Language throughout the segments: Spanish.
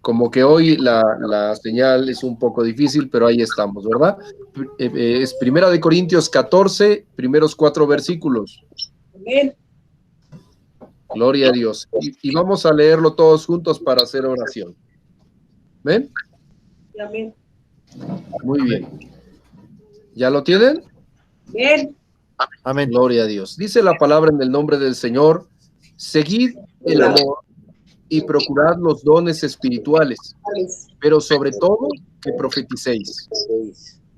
Como que hoy la señal es un poco difícil, pero ahí estamos, ¿verdad? Es Primera de Corintios 14, primeros 4 versículos. Amén. Gloria a Dios. Y vamos a leerlo todos juntos para hacer oración. ¿Ven? Amén. Muy bien. ¿Ya lo tienen? Bien. Amén. Gloria a Dios. Dice la palabra en el nombre del Señor: seguid el amor y procurad los dones espirituales, pero sobre todo que profeticéis.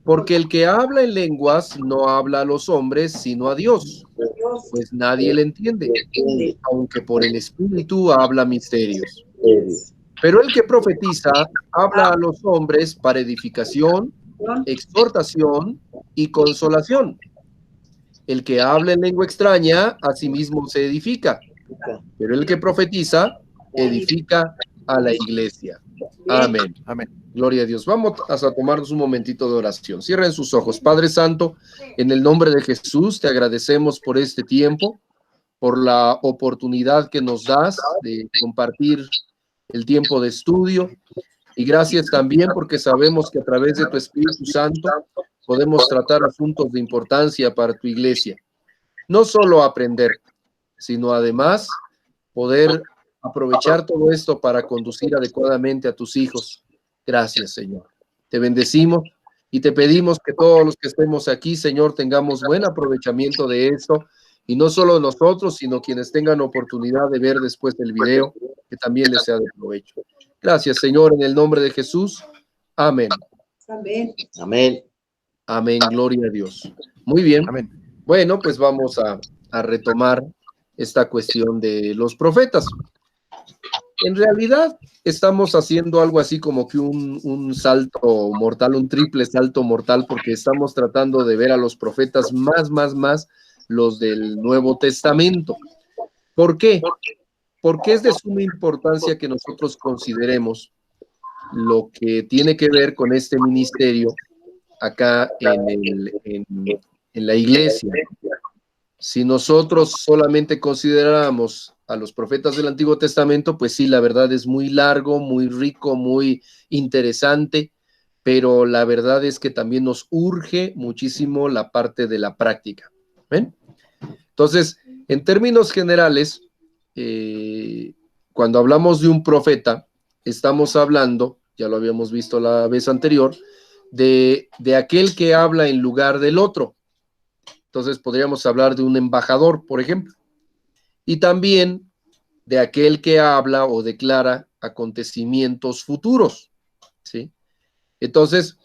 Porque el que habla en lenguas no habla a los hombres, sino a Dios, pues nadie le entiende, aunque por el Espíritu habla misterios. Pero el que profetiza habla a los hombres para edificación, exhortación y consolación. El que habla en lengua extraña, a sí mismo se edifica, pero el que profetiza edifica a la iglesia. Amén. Amén. Gloria a Dios. Vamos a tomarnos un momentito de oración. Cierren sus ojos. Padre Santo, en el nombre de Jesús, te agradecemos por este tiempo, por la oportunidad que nos das de compartir el tiempo de estudio. Y gracias también porque sabemos que a través de tu Espíritu Santo podemos tratar asuntos de importancia para tu iglesia. No solo aprender, sino además poder aprovechar todo esto para conducir adecuadamente a tus hijos. Gracias, Señor. Te bendecimos y te pedimos que todos los que estemos aquí, Señor, tengamos buen aprovechamiento de esto, y no solo nosotros, sino quienes tengan oportunidad de ver después del video, que también les sea de provecho. Gracias, Señor, en el nombre de Jesús. Amén. Amén. Amén. Amén. Gloria a Dios. Muy bien. Amén. Bueno, pues vamos a retomar esta cuestión de los profetas. En realidad estamos haciendo algo así como que un salto mortal, un triple salto mortal, porque estamos tratando de ver a los profetas más los del Nuevo Testamento. ¿Por qué? Porque es de suma importancia que nosotros consideremos lo que tiene que ver con este ministerio acá en la iglesia. Si nosotros solamente consideramos a los profetas del Antiguo Testamento, pues sí, la verdad es muy largo, muy rico, muy interesante, pero la verdad es que también nos urge muchísimo la parte de la práctica. ¿Ven? Entonces, en términos generales, cuando hablamos de un profeta, estamos hablando, ya lo habíamos visto la vez anterior, de aquel que habla en lugar del otro. Entonces podríamos hablar de un embajador, por ejemplo, y también de aquel que habla o declara acontecimientos futuros, ¿sí? Entonces,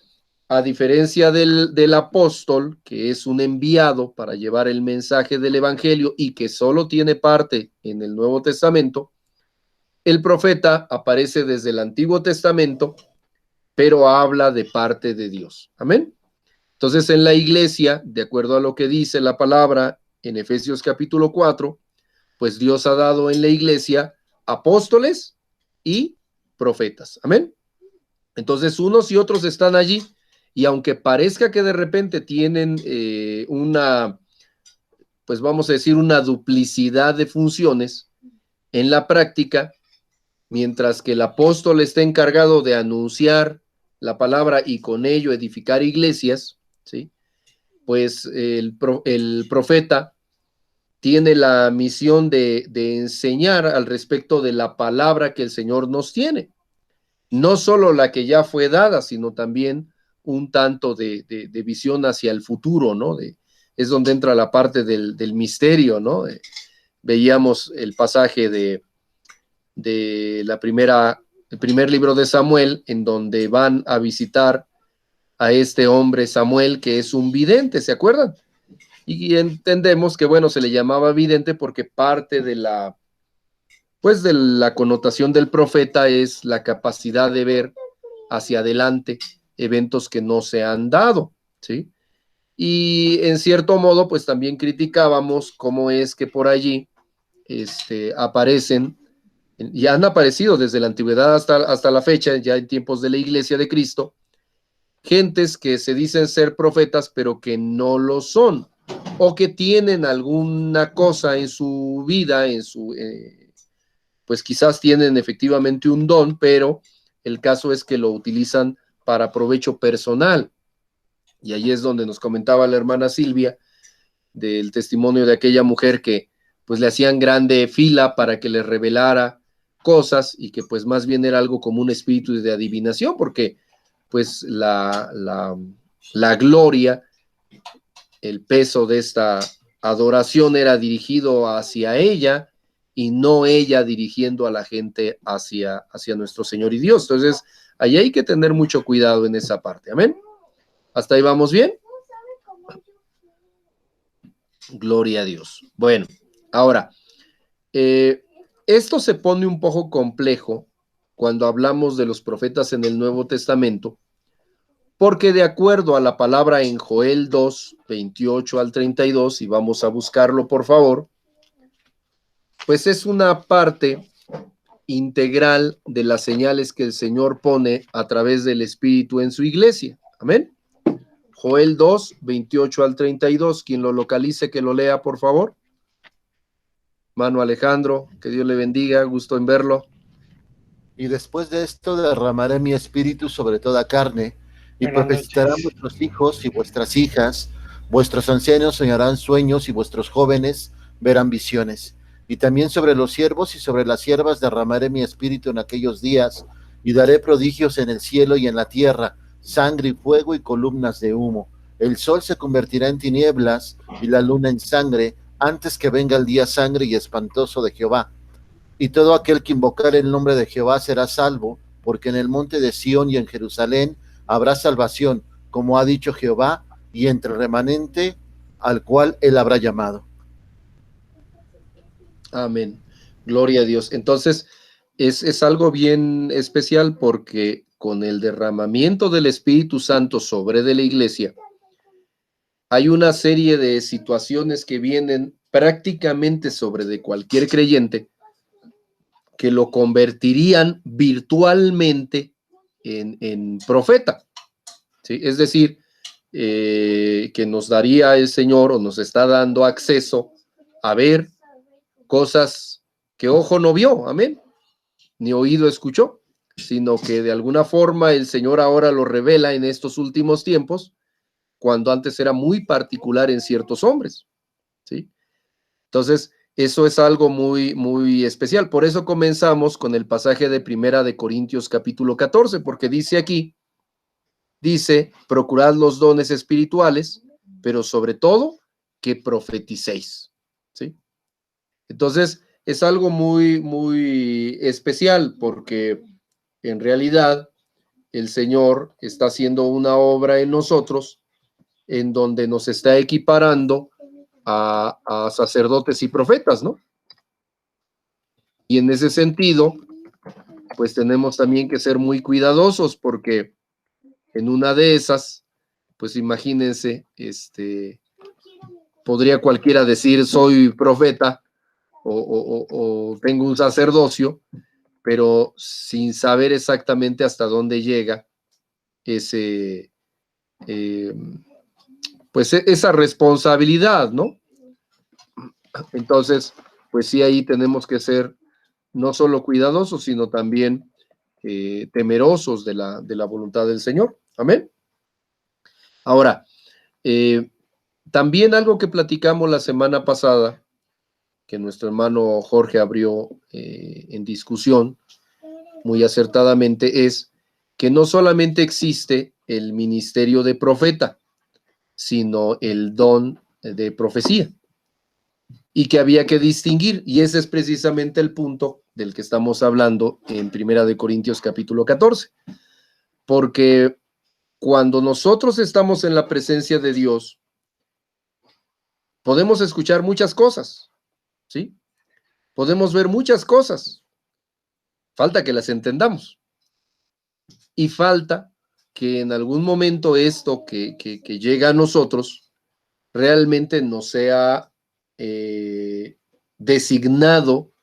a diferencia del apóstol, que es un enviado para llevar el mensaje del evangelio y que solo tiene parte en el Nuevo Testamento, el profeta aparece desde el Antiguo Testamento, pero habla de parte de Dios. Amén. Entonces, en la iglesia, de acuerdo a lo que dice la palabra en Efesios capítulo 4, pues Dios ha dado en la iglesia apóstoles y profetas. Amén. Entonces, unos y otros están allí, y aunque parezca que de repente tienen pues vamos a decir, una duplicidad de funciones, en la práctica, mientras que el apóstol está encargado de anunciar la palabra y con ello edificar iglesias, ¿sí? Pues el profeta tiene la misión de enseñar al respecto de la palabra que el Señor nos tiene. No solo la que ya fue dada, sino también un tanto de visión hacia el futuro, ¿no? Es donde entra la parte del misterio, ¿no? Veíamos el pasaje de el primer libro de Samuel, en donde van a visitar a este hombre Samuel, que es un vidente, ¿se acuerdan? Y entendemos que, bueno, se le llamaba vidente porque parte de la connotación del profeta es la capacidad de ver hacia adelante eventos que no se han dado, ¿sí? Y en cierto modo, pues también criticábamos cómo es que por allí aparecen, y han aparecido desde la antigüedad hasta la fecha, ya en tiempos de la Iglesia de Cristo, gentes que se dicen ser profetas, pero que no lo son, o que tienen alguna cosa en su vida, pues quizás tienen efectivamente un don, pero el caso es que lo utilizan para provecho personal. Y ahí es donde nos comentaba la hermana Silvia del testimonio de aquella mujer que pues le hacían grande fila para que le revelara cosas y que pues más bien era algo como un espíritu de adivinación, porque pues la gloria, el peso de esta adoración era dirigido hacia ella y no ella dirigiendo a la gente hacia nuestro Señor y Dios. Entonces, ahí hay que tener mucho cuidado en esa parte. Amén. ¿Hasta ahí vamos bien? Gloria a Dios. Bueno, ahora, esto se pone un poco complejo cuando hablamos de los profetas en el Nuevo Testamento, porque de acuerdo a la palabra en Joel 2, 28 al 32, y vamos a buscarlo por favor, pues es una parte integral de las señales que el Señor pone a través del Espíritu en su iglesia. Amén. Joel 2, 28 al 32. Quien lo localice, que lo lea, por favor. Mano Alejandro, que Dios le bendiga, gusto en verlo. Y después de esto derramaré mi espíritu sobre toda carne, y Buenas profetizarán noches. vuestros hijos y vuestras hijas, vuestros ancianos soñarán sueños y vuestros jóvenes verán visiones. Y también sobre los siervos y sobre las siervas derramaré mi espíritu en aquellos días, y daré prodigios en el cielo y en la tierra, sangre y fuego y columnas de humo. El sol se convertirá en tinieblas y la luna en sangre, antes que venga el día sangre y espantoso de Jehová. Y todo aquel que invocar el nombre de Jehová será salvo, porque en el monte de Sión y en Jerusalén habrá salvación, como ha dicho Jehová, y entre el remanente al cual él habrá llamado. Amén. Gloria a Dios. Entonces, es algo bien especial porque con el derramamiento del Espíritu Santo sobre de la iglesia, hay una serie de situaciones que vienen prácticamente sobre de cualquier creyente que lo convertirían virtualmente en profeta, ¿sí? Es decir, que nos daría el Señor o nos está dando acceso a ver cosas que ojo no vio, amén, ni oído escuchó, sino que de alguna forma el Señor ahora lo revela en estos últimos tiempos, cuando antes era muy particular en ciertos hombres, ¿sí? Entonces, eso es algo muy, muy especial. Por eso comenzamos con el pasaje de Primera de Corintios capítulo 14, porque dice aquí, dice, procurad los dones espirituales, pero sobre todo que profeticéis, ¿sí? Entonces, es algo muy, muy especial porque en realidad el Señor está haciendo una obra en nosotros en donde nos está equiparando a sacerdotes y profetas, ¿no? Y en ese sentido, pues tenemos también que ser muy cuidadosos porque en una de esas, pues imagínense, podría cualquiera decir soy profeta o tengo un sacerdocio, pero sin saber exactamente hasta dónde llega ese, pues esa responsabilidad, ¿no? Entonces, pues sí, ahí tenemos que ser no solo cuidadosos, sino también temerosos de la voluntad del Señor. Amén. Ahora, también algo que platicamos la semana pasada, que nuestro hermano Jorge abrió en discusión muy acertadamente, es que no solamente existe el ministerio de profeta, sino el don de profecía, y que había que distinguir, y ese es precisamente el punto del que estamos hablando en Primera de Corintios capítulo 14, porque cuando nosotros estamos en la presencia de Dios, podemos escuchar muchas cosas, ¿sí? Podemos ver muchas cosas, falta que las entendamos, y falta que en algún momento esto que llega a nosotros realmente nos sea designado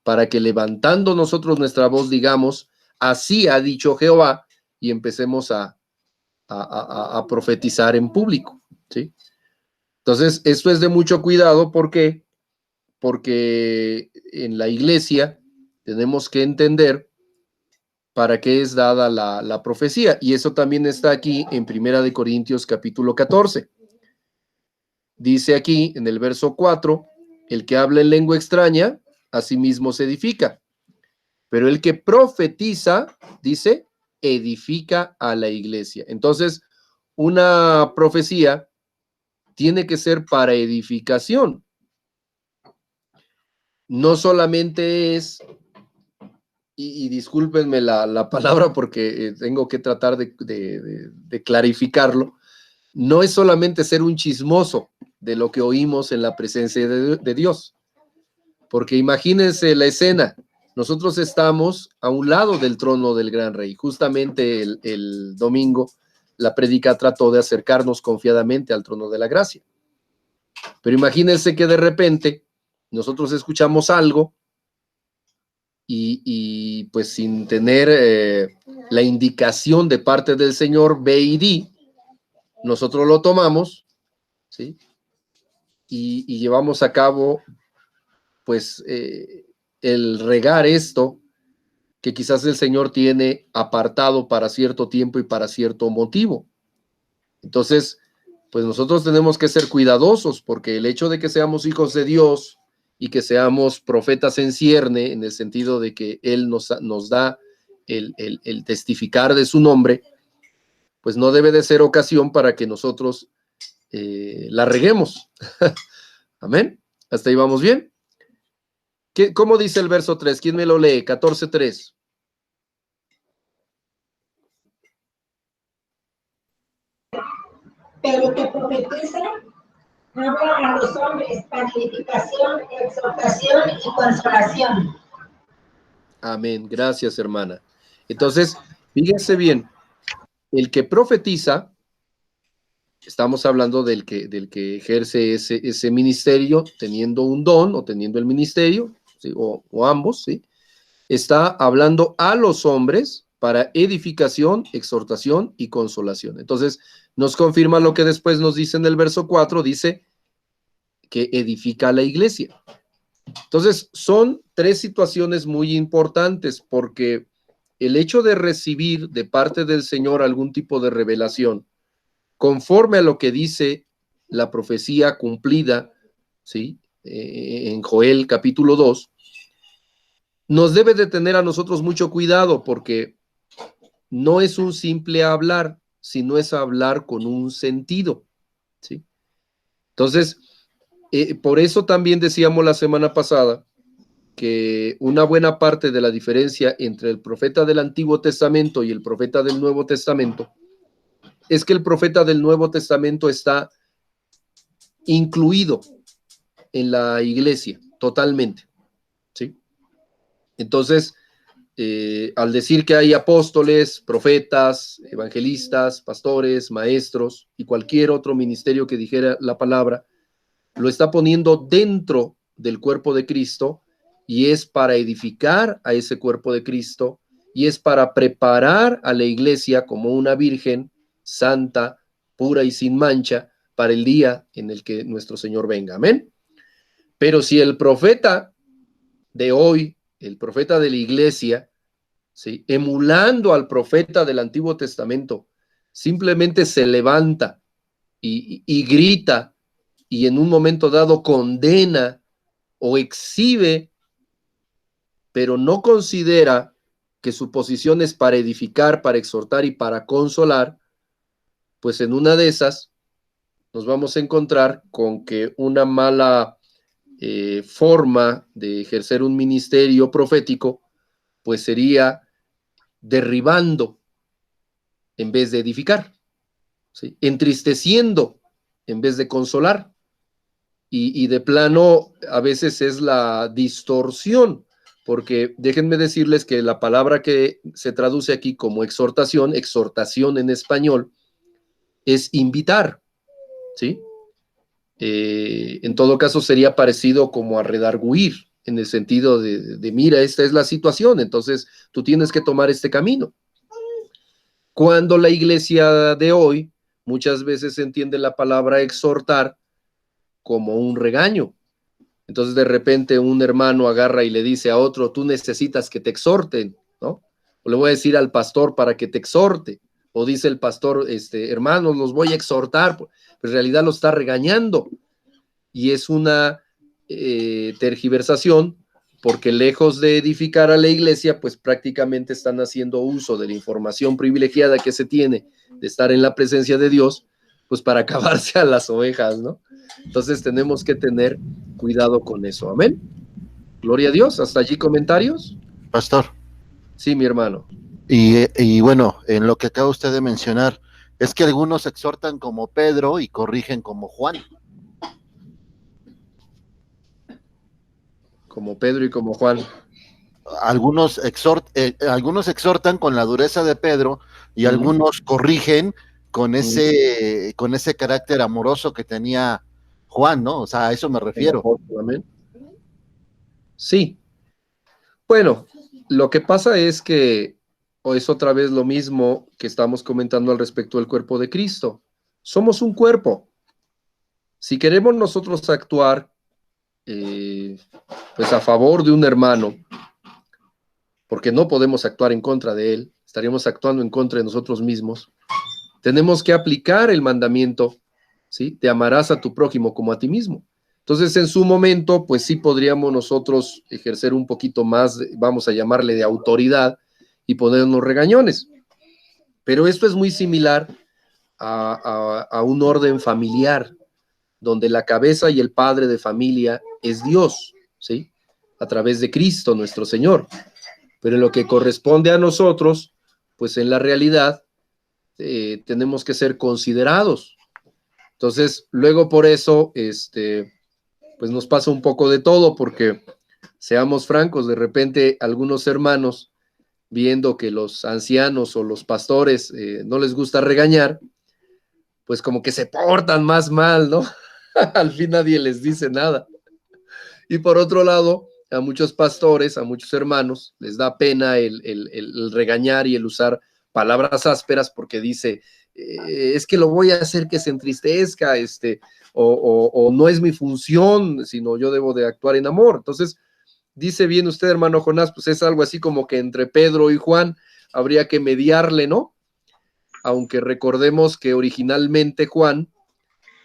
para que levantando nosotros nuestra voz digamos, así ha dicho Jehová, y empecemos a profetizar en público, ¿sí? Entonces, esto es de mucho cuidado, ¿por qué? Porque en la iglesia tenemos que entender para qué es dada la profecía. Y eso también está aquí en 1 Corintios capítulo 14. Dice aquí en el verso 4, el que habla en lengua extraña, a sí mismo se edifica. Pero el que profetiza, dice, edifica a la iglesia. Entonces, una profecía tiene que ser para edificación. No solamente es, y discúlpenme la palabra porque tengo que tratar de clarificarlo, no es solamente ser un chismoso de lo que oímos en la presencia de Dios. Porque imagínense la escena, nosotros estamos a un lado del trono del gran rey. Justamente el domingo la prédica trató de acercarnos confiadamente al trono de la gracia. Pero imagínense que de repente nosotros escuchamos algo y pues sin tener la indicación de parte del Señor, ve y di, nosotros lo tomamos, ¿sí? Y llevamos a cabo pues el regar esto que quizás el Señor tiene apartado para cierto tiempo y para cierto motivo. Entonces, pues nosotros tenemos que ser cuidadosos porque el hecho de que seamos hijos de Dios y que seamos profetas en cierne, en el sentido de que Él nos da el testificar de su nombre, pues no debe de ser ocasión para que nosotros la reguemos. Amén. ¿Hasta ahí vamos bien? ¿Cómo dice el verso 3? ¿Quién me lo lee? 14:3. Pero que profetiza habla a los hombres para edificación, exhortación y consolación. Amén. Gracias, hermana. Entonces, fíjense bien, el que profetiza, estamos hablando del que ejerce ese ministerio, teniendo un don o teniendo el ministerio, ¿sí? o ambos, ¿sí? Está hablando a los hombres para edificación, exhortación y consolación. Entonces, nos confirma lo que después nos dice en el verso 4, dice que edifica a la iglesia. Entonces, son tres situaciones muy importantes porque el hecho de recibir de parte del Señor algún tipo de revelación, conforme a lo que dice la profecía cumplida, ¿sí? En Joel capítulo 2, nos debe de tener a nosotros mucho cuidado porque no es un simple hablar, sino es hablar con un sentido, ¿sí? Entonces, por eso también decíamos la semana pasada que una buena parte de la diferencia entre el profeta del Antiguo Testamento y el profeta del Nuevo Testamento es que el profeta del Nuevo Testamento está incluido en la iglesia totalmente, ¿sí? Entonces, al decir que hay apóstoles, profetas, evangelistas, pastores, maestros y cualquier otro ministerio que dijera la palabra, lo está poniendo dentro del cuerpo de Cristo y es para edificar a ese cuerpo de Cristo y es para preparar a la iglesia como una virgen santa, pura y sin mancha para el día en el que nuestro Señor venga. Amén. Pero si el profeta de hoy, el profeta de la iglesia, ¿sí? Emulando al profeta del Antiguo Testamento, simplemente se levanta y grita y en un momento dado condena o exhibe, pero no considera que su posición es para edificar, para exhortar y para consolar, pues en una de esas nos vamos a encontrar con que una mala forma de ejercer un ministerio profético, pues sería derribando en vez de edificar, ¿sí? Entristeciendo en vez de consolar. Y de plano, a veces es la distorsión, porque déjenme decirles que la palabra que se traduce aquí como exhortación en español, es invitar, ¿sí? En todo caso sería parecido como a redarguir, en el sentido de mira, esta es la situación, entonces tú tienes que tomar este camino. Cuando la iglesia de hoy muchas veces entiende la palabra exhortar como un regaño. Entonces de repente un hermano agarra y le dice a otro, tú necesitas que te exhorten, ¿no? o le voy a decir al pastor para que te exhorte, o dice el pastor, hermanos, los voy a exhortar, pero en realidad lo está regañando, y es una tergiversación, porque lejos de edificar a la iglesia, pues prácticamente están haciendo uso de la información privilegiada que se tiene de estar en la presencia de Dios, pues para acabarse a las ovejas, ¿no? Entonces tenemos que tener cuidado con eso, amén. Gloria a Dios. ¿Hasta allí comentarios? Pastor. Sí, mi hermano. Y bueno, en lo que acaba usted de mencionar, es que algunos exhortan como Pedro y corrigen como Juan. Como Pedro y como Juan. Algunos exhortan con la dureza de Pedro y algunos corrigen con ese carácter amoroso que tenía Juan, ¿no? O sea, a eso me refiero. Amén. Sí. Bueno, lo que pasa es que es otra vez lo mismo que estamos comentando al respecto del cuerpo de Cristo. Somos un cuerpo. Si queremos nosotros actuar pues a favor de un hermano, porque no podemos actuar en contra de él, estaríamos actuando en contra de nosotros mismos, tenemos que aplicar el mandamiento, ¿sí? Te amarás a tu prójimo como a ti mismo. Entonces, en su momento, pues sí podríamos nosotros ejercer un poquito más, vamos a llamarle de autoridad, y ponernos regañones. Pero esto es muy similar a un orden familiar, donde la cabeza y el padre de familia es Dios, ¿sí? A través de Cristo, nuestro Señor. Pero en lo que corresponde a nosotros, pues en la realidad, tenemos que ser considerados. Entonces, luego por eso, pues nos pasa un poco de todo, porque seamos francos, de repente algunos hermanos, viendo que los ancianos o los pastores no les gusta regañar, pues como que se portan más mal, ¿no? Al fin nadie les dice nada. Y por otro lado, a muchos pastores, a muchos hermanos, les da pena el regañar y el usar palabras ásperas, porque dice, es que lo voy a hacer que se entristezca, o no es mi función, sino yo debo de actuar en amor. Entonces, dice bien usted, hermano Jonás, pues es algo así como que entre Pedro y Juan habría que mediarle, ¿no? Aunque recordemos que originalmente Juan,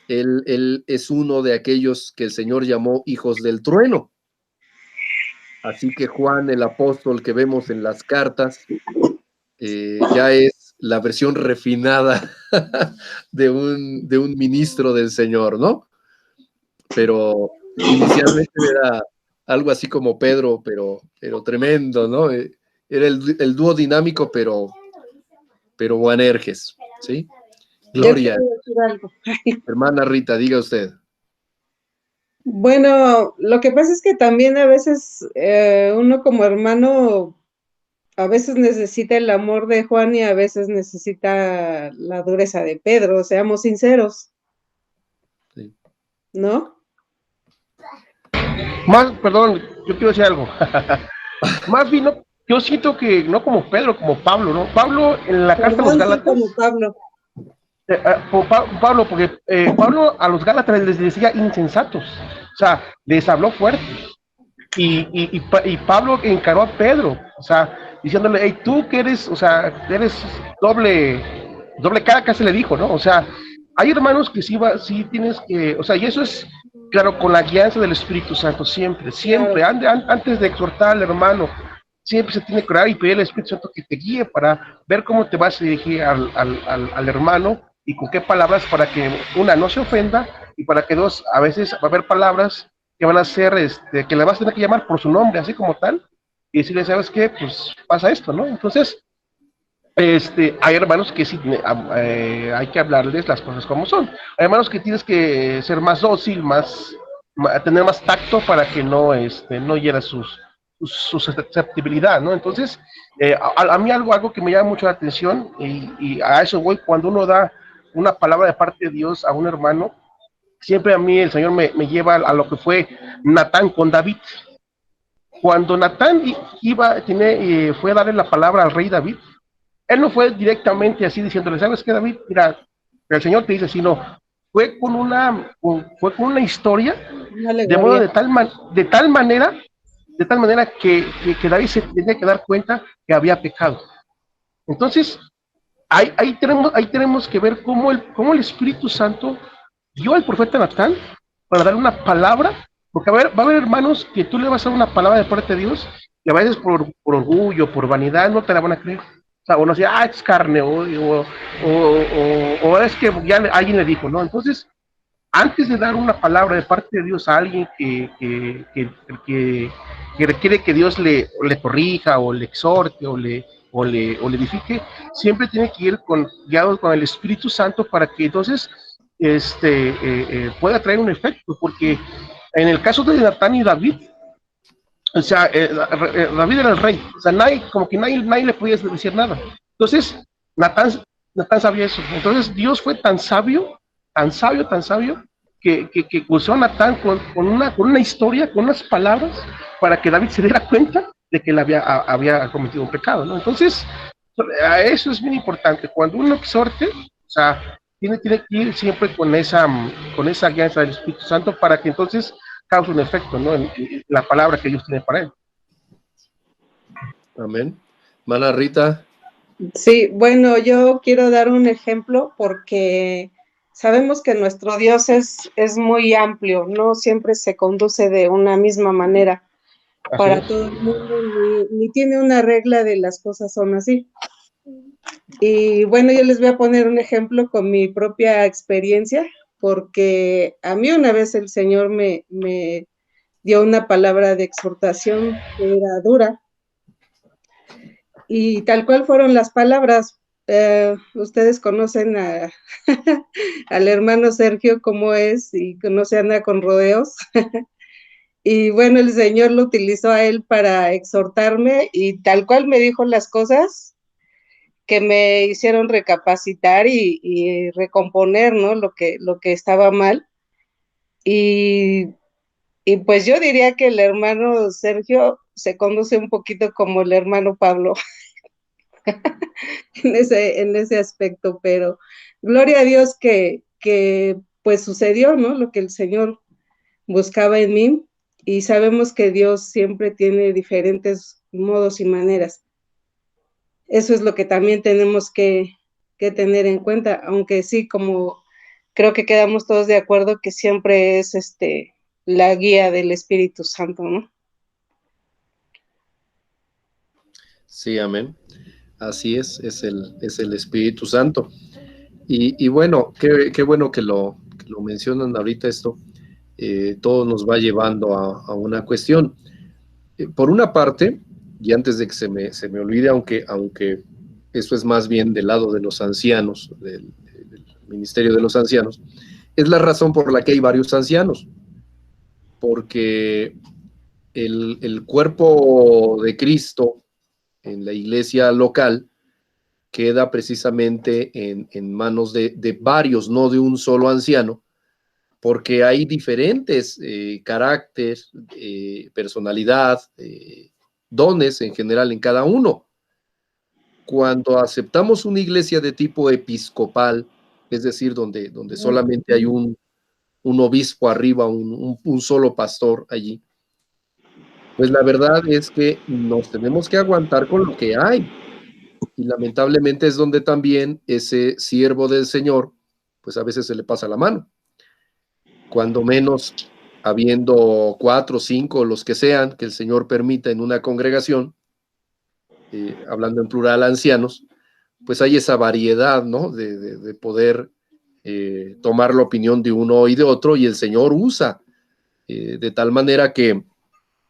él es uno de aquellos que el Señor llamó hijos del trueno. Así que Juan, el apóstol que vemos en las cartas, ya es la versión refinada de un ministro del Señor, ¿no? Pero inicialmente era algo así como Pedro, pero tremendo, ¿no? Era el dúo dinámico, pero Boanerges, ¿sí? Gloria. Hermana Rita, diga usted. Bueno, lo que pasa es que también a veces uno como hermano a veces necesita el amor de Juan y a veces necesita la dureza de Pedro, seamos sinceros. Sí. ¿No? Más, perdón, yo quiero decir algo. Más bien, yo siento que no como Pedro, como Pablo, ¿no? Pablo en la carta a los Gálatas. Como Pablo. Pablo, porque Pablo a los Gálatas les decía insensatos, o sea, les habló fuerte. Y Pablo encaró a Pedro, o sea, diciéndole, hey, tú que eres, o sea, eres doble cara, casi le dijo, ¿no? O sea, hay hermanos que sí tienes que, o sea, y eso es, claro, con la guianza del Espíritu Santo, siempre, antes de exhortar al hermano, siempre se tiene que orar y pedir al Espíritu Santo que te guíe para ver cómo te vas a dirigir al hermano y con qué palabras, para que una no se ofenda y para que dos, a veces va a haber palabras que van a ser, que le vas a tener que llamar por su nombre, así como tal, y decirle, ¿sabes qué? Pues pasa esto, ¿no? Entonces, hay hermanos que sí, hay que hablarles las cosas como son. Hay hermanos que tienes que ser más dócil, tener más tacto para que no hiera su susceptibilidad, ¿no? Entonces, a mí algo que me llama mucho la atención, y a eso voy, cuando uno da una palabra de parte de Dios a un hermano, siempre a mí el Señor me lleva a lo que fue Natán con David. Cuando Natán fue a darle la palabra al rey David, él no fue directamente así diciéndole, ¿sabes qué, David? Mira, el Señor te dice, sino fue con una historia, de modo de tal manera que David se tenía que dar cuenta que había pecado. Entonces, ahí tenemos que ver cómo el Espíritu Santo dio al profeta Natán para darle una palabra, porque va a haber hermanos que tú le vas a dar una palabra de parte de Dios, y a veces por orgullo, por vanidad, no te la van a creer. O sea, o no sé, es carne, o es que ya alguien le dijo, ¿no? Entonces, antes de dar una palabra de parte de Dios a alguien que requiere que Dios le corrija, o le exhorte, o le edifique, siempre tiene que ir guiado con el Espíritu Santo para que entonces pueda traer un efecto, porque en el caso de Natán y David, o sea, David era el rey, o sea, nadie le podía decir nada. Entonces, Natán sabía eso. Entonces, Dios fue tan sabio, que usó a Natán con una historia, con unas palabras, para que David se diera cuenta de que él había cometido un pecado, ¿no? Entonces, eso es muy importante. Cuando uno exhorte, o sea, tiene que ir siempre con esa guianza del Espíritu Santo, para que entonces cause un efecto, ¿no? En la palabra que Dios tiene para él. Amén. Mana Rita. Sí, bueno, yo quiero dar un ejemplo porque sabemos que nuestro Dios es muy amplio, no siempre se conduce de una misma manera para todo el mundo, ni tiene una regla de las cosas son así. Y bueno, yo les voy a poner un ejemplo con mi propia experiencia, porque a mí una vez el Señor me dio una palabra de exhortación que era dura, y tal cual fueron las palabras. Ustedes conocen al hermano Sergio, cómo es, y que no se anda con rodeos. Y bueno, el Señor lo utilizó a él para exhortarme, y tal cual me dijo las cosas que me hicieron recapacitar y recomponer, ¿no? Lo que estaba mal. Y pues yo diría que el hermano Sergio se conduce un poquito como el hermano Pablo en ese aspecto, pero gloria a Dios que pues sucedió, ¿no? Lo que el Señor buscaba en mí, y sabemos que Dios siempre tiene diferentes modos y maneras. Eso es lo que también tenemos que tener en cuenta, aunque sí, como creo que quedamos todos de acuerdo que siempre es la guía del Espíritu Santo, ¿no? Sí, amén. Así es el Espíritu Santo. Y bueno, qué bueno que lo mencionan ahorita esto. Todo nos va llevando a una cuestión. Por una parte, y antes de que se me olvide, aunque eso es más bien del lado de los ancianos, del ministerio de los ancianos, es la razón por la que hay varios ancianos, porque el cuerpo de Cristo en la iglesia local queda precisamente en manos de varios, no de un solo anciano, porque hay diferentes carácter, personalidad, dones en general en cada uno. Cuando aceptamos una iglesia de tipo episcopal, es decir, donde solamente hay un obispo arriba, un solo pastor allí, pues la verdad es que nos tenemos que aguantar con lo que hay. Y lamentablemente es donde también ese siervo del Señor, pues a veces se le pasa la mano. Cuando menos, habiendo 4 o 5, los que sean, que el Señor permita en una congregación, hablando en plural ancianos, pues hay esa variedad, ¿no? De poder tomar la opinión de uno y de otro, y el Señor usa de tal manera que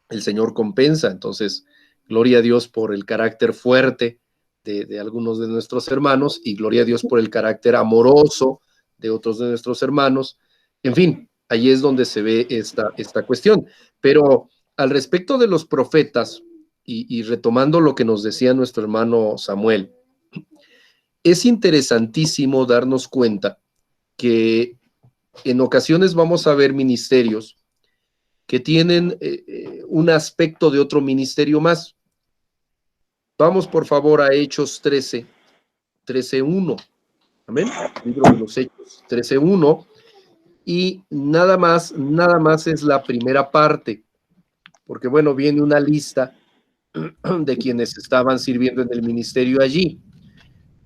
el Señor compensa. Entonces, gloria a Dios por el carácter fuerte de algunos de nuestros hermanos, y gloria a Dios por el carácter amoroso de otros de nuestros hermanos. En fin, ahí es donde se ve esta cuestión. Pero al respecto de los profetas, y retomando lo que nos decía nuestro hermano Samuel, es interesantísimo darnos cuenta que en ocasiones vamos a ver ministerios que tienen un aspecto de otro ministerio más. Vamos por favor a Hechos 13:1. Amén. Libro de los Hechos 13:1. Y nada más es la primera parte, porque bueno, viene una lista de quienes estaban sirviendo en el ministerio allí.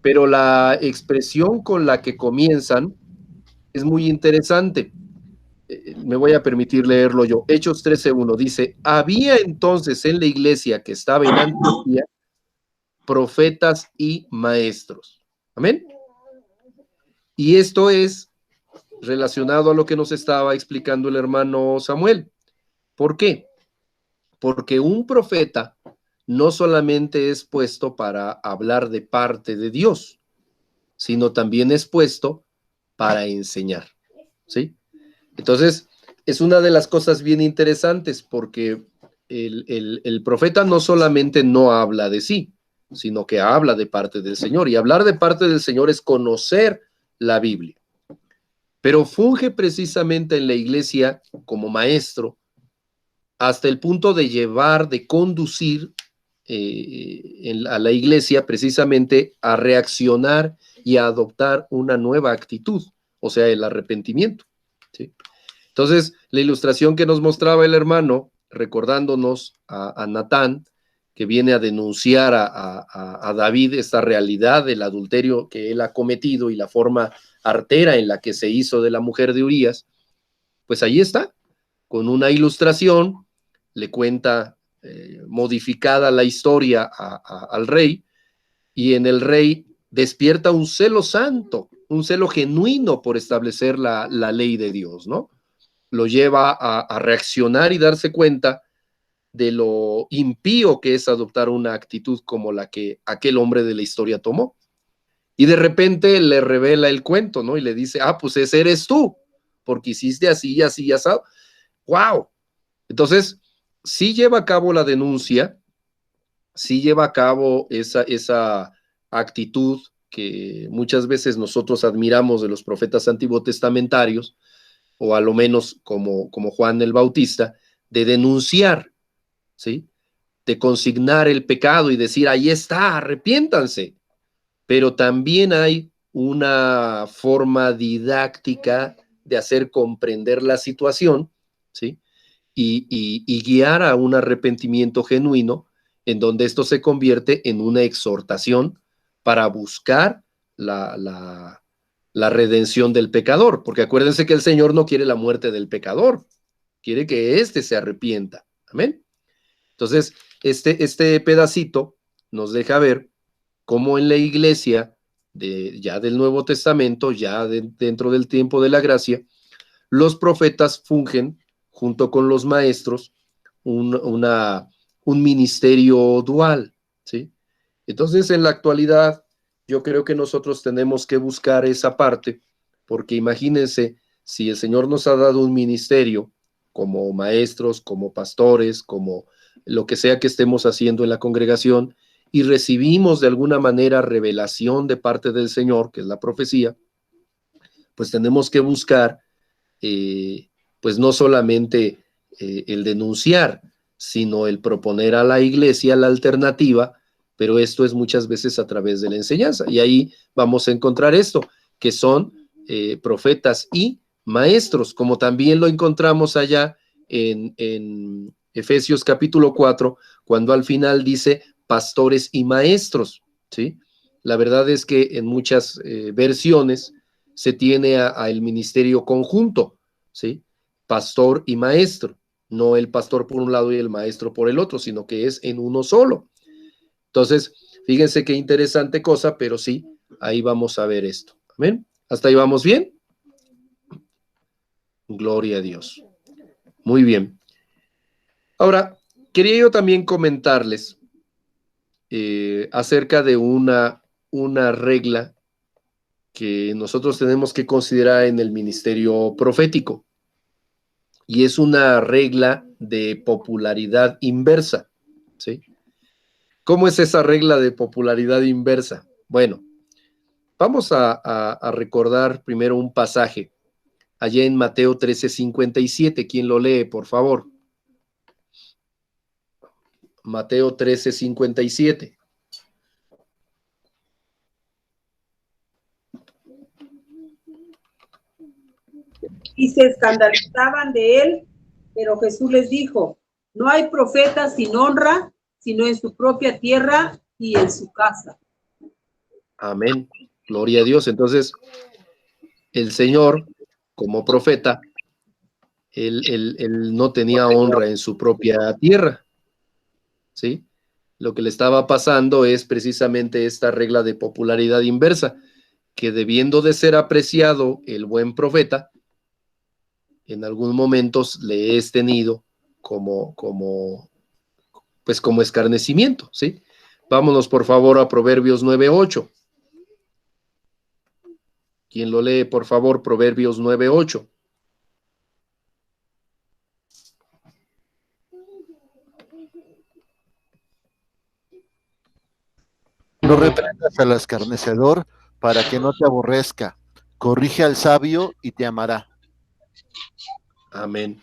pero la expresión con la que comienzan es muy interesante. Me voy a permitir leerlo yo. Hechos 13:1 dice: había entonces en la iglesia que estaba en Antioquía profetas y maestros. Amén. Y esto es relacionado a lo que nos estaba explicando el hermano Samuel. ¿Por qué? Porque un profeta no solamente es puesto para hablar de parte de Dios, sino también es puesto para enseñar, ¿sí? Entonces, es una de las cosas bien interesantes, porque el profeta no solamente no habla de sí, sino que habla de parte del Señor, y hablar de parte del Señor es conocer la Biblia. Pero funge precisamente en la iglesia como maestro, hasta el punto de llevar, de conducir a la iglesia precisamente a reaccionar y a adoptar una nueva actitud, o sea, el arrepentimiento, ¿sí? Entonces, la ilustración que nos mostraba el hermano, recordándonos a Natán, que viene a denunciar a David esta realidad del adulterio que él ha cometido y la forma artera en la que se hizo de la mujer de Urías, pues ahí está, con una ilustración, le cuenta modificada la historia al rey, y en el rey despierta un celo santo, un celo genuino por establecer la ley de Dios, ¿no? Lo lleva a reaccionar y darse cuenta de lo impío que es adoptar una actitud como la que aquel hombre de la historia tomó. Y de repente le revela el cuento, ¿no? Y le dice: ah, pues ese eres tú, porque hiciste así y así y así. ¡Wow! Entonces, sí lleva a cabo la denuncia, sí lleva a cabo esa actitud que muchas veces nosotros admiramos de los profetas antiguotestamentarios, o a lo menos como Juan el Bautista, de denunciar, ¿sí? De consignar el pecado y decir: ahí está, arrepiéntanse. Pero también hay una forma didáctica de hacer comprender la situación, ¿sí? Y guiar a un arrepentimiento genuino, en donde esto se convierte en una exhortación para buscar la redención del pecador, porque acuérdense que el Señor no quiere la muerte del pecador, quiere que éste se arrepienta. Amén. Entonces, este pedacito nos deja ver cómo en la iglesia ya del Nuevo Testamento, ya dentro del tiempo de la gracia, los profetas fungen junto con los maestros un ministerio dual, ¿sí? Entonces, en la actualidad, yo creo que nosotros tenemos que buscar esa parte, porque imagínense, si el Señor nos ha dado un ministerio como maestros, como pastores, como lo que sea que estemos haciendo en la congregación, y recibimos de alguna manera revelación de parte del Señor, que es la profecía, pues tenemos que buscar, pues no solamente el denunciar, sino el proponer a la iglesia la alternativa, pero esto es muchas veces a través de la enseñanza. Y ahí vamos a encontrar esto, que son profetas y maestros, como también lo encontramos allá en Efesios capítulo 4, cuando al final dice pastores y maestros, ¿sí? La verdad es que en muchas versiones se tiene a el ministerio conjunto, ¿sí? Pastor y maestro, no el pastor por un lado y el maestro por el otro, sino que es en uno solo. Entonces, fíjense qué interesante cosa, pero sí, ahí vamos a ver esto. ¿Amén? ¿Hasta ahí vamos bien? Gloria a Dios. Muy bien. Ahora, quería yo también comentarles acerca de una regla que nosotros tenemos que considerar en el ministerio profético, y es una regla de popularidad inversa, ¿sí? ¿Cómo es esa regla de popularidad inversa? Bueno, vamos a recordar primero un pasaje allá en Mateo 13:57. ¿Quién lo lee, por favor? Mateo 13:57. Y se escandalizaban de él, pero Jesús les dijo: no hay profeta sin honra, sino en su propia tierra y en su casa. Amén. Gloria a Dios. Entonces, el Señor, como profeta, él no tenía honra en su propia tierra, ¿sí? Lo que le estaba pasando es precisamente esta regla de popularidad inversa, que debiendo de ser apreciado el buen profeta, en algunos momentos le es tenido como escarnecimiento, ¿sí? Vámonos por favor a Proverbios 9:8. ¿Quién lo lee, por favor? Proverbios 9:8. No reprendas al escarnecedor para que no te aborrezca. Corrige al sabio y te amará. Amén.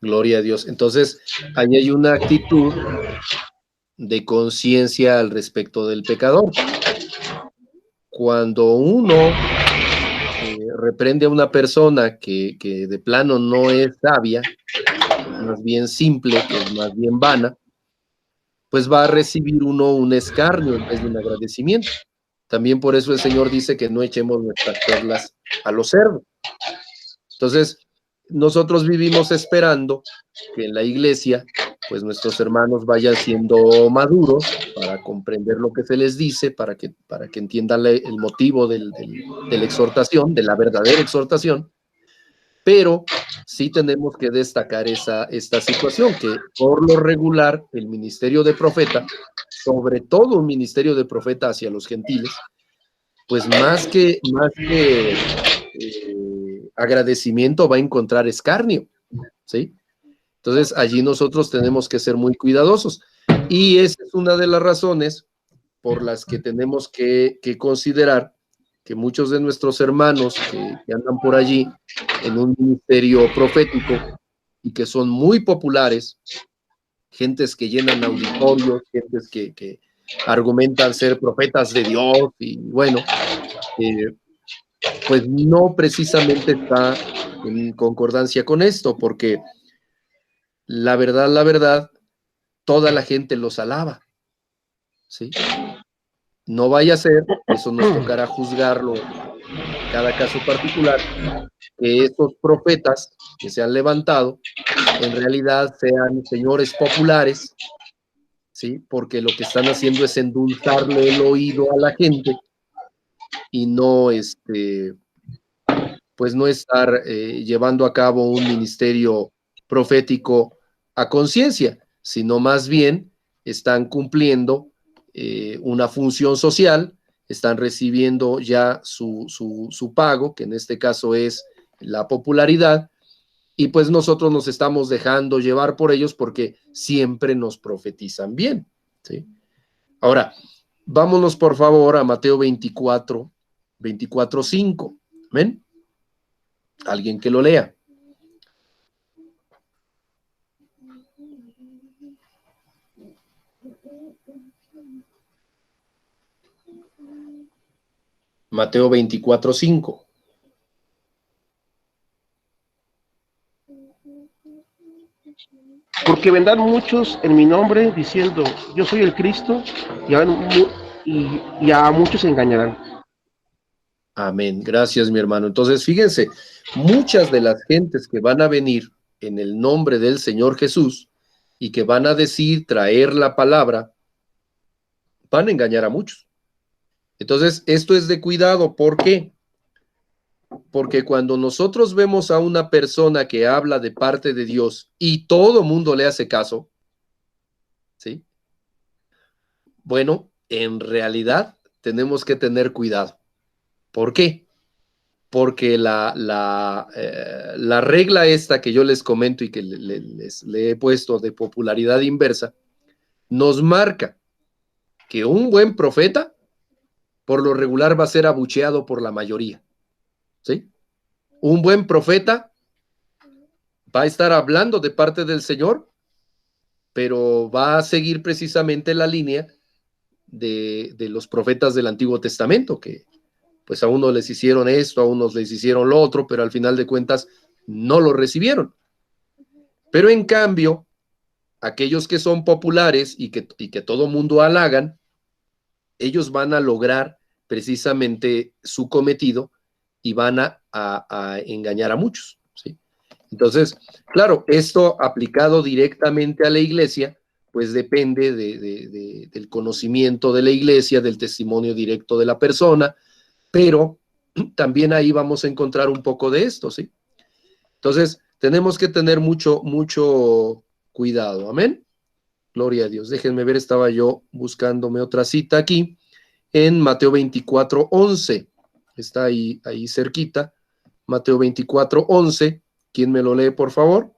Gloria a Dios. Entonces, ahí hay una actitud de conciencia al respecto del pecador. Cuando uno reprende a una persona que de plano no es sabia, es más bien simple, que es más bien vana, pues va a recibir uno un escarnio en vez de un agradecimiento. También por eso el Señor dice que no echemos nuestras perlas a los cerdos. Entonces, nosotros vivimos esperando que en la iglesia, pues nuestros hermanos vayan siendo maduros para comprender lo que se les dice, para que entiendan el motivo de la exhortación, de la verdadera exhortación, pero sí tenemos que destacar esta situación, que por lo regular el ministerio de profeta, sobre todo un ministerio de profeta hacia los gentiles, pues más que agradecimiento va a encontrar escarnio, ¿sí? Entonces allí nosotros tenemos que ser muy cuidadosos, y esa es una de las razones por las que tenemos que considerar que muchos de nuestros hermanos que andan por allí en un ministerio profético y que son muy populares, gentes que llenan auditorios, gentes que argumentan ser profetas de Dios, y bueno, pues no precisamente está en concordancia con esto, porque la verdad, toda la gente los alaba, ¿sí? No vaya a ser, eso nos tocará juzgarlo en cada caso particular, que estos profetas que se han levantado en realidad sean señores populares, ¿sí? Porque lo que están haciendo es endulzarle el oído a la gente y no pues no estar llevando a cabo un ministerio profético a conciencia, sino más bien están cumpliendo una función social, están recibiendo ya su pago, que en este caso es la popularidad, y pues nosotros nos estamos dejando llevar por ellos porque siempre nos profetizan bien, ¿sí? Ahora, vámonos por favor a Mateo 24:5. ¿Ven? Alguien que lo lea. Mateo 24:5. Porque vendrán muchos en mi nombre diciendo, yo soy el Cristo, y a muchos se engañarán. Amén. Gracias, mi hermano. Entonces, fíjense, muchas de las gentes que van a venir en el nombre del Señor Jesús y que van a decir, traer la palabra, van a engañar a muchos. Entonces, esto es de cuidado. ¿Por qué? Porque cuando nosotros vemos a una persona que habla de parte de Dios y todo mundo le hace caso, ¿sí? Bueno, en realidad tenemos que tener cuidado. ¿Por qué? Porque la regla esta que yo les comento y que le he puesto de popularidad inversa, nos marca que un buen profeta por lo regular va a ser abucheado por la mayoría, ¿sí? Un buen profeta va a estar hablando de parte del Señor, pero va a seguir precisamente la línea de los profetas del Antiguo Testamento, que pues a unos les hicieron esto, a unos les hicieron lo otro, pero al final de cuentas no lo recibieron. Pero en cambio, aquellos que son populares y que todo mundo halagan, ellos van a lograr precisamente su cometido y van a engañar a muchos, ¿sí? Entonces, claro, esto aplicado directamente a la iglesia, pues depende del conocimiento de la iglesia, del testimonio directo de la persona, pero también ahí vamos a encontrar un poco de esto, ¿sí? Entonces, tenemos que tener mucho cuidado, amén. Gloria a Dios. Déjenme ver, estaba yo buscándome otra cita aquí, en Mateo 24:11. Está ahí cerquita. Mateo 24:11. ¿Quién me lo lee, por favor?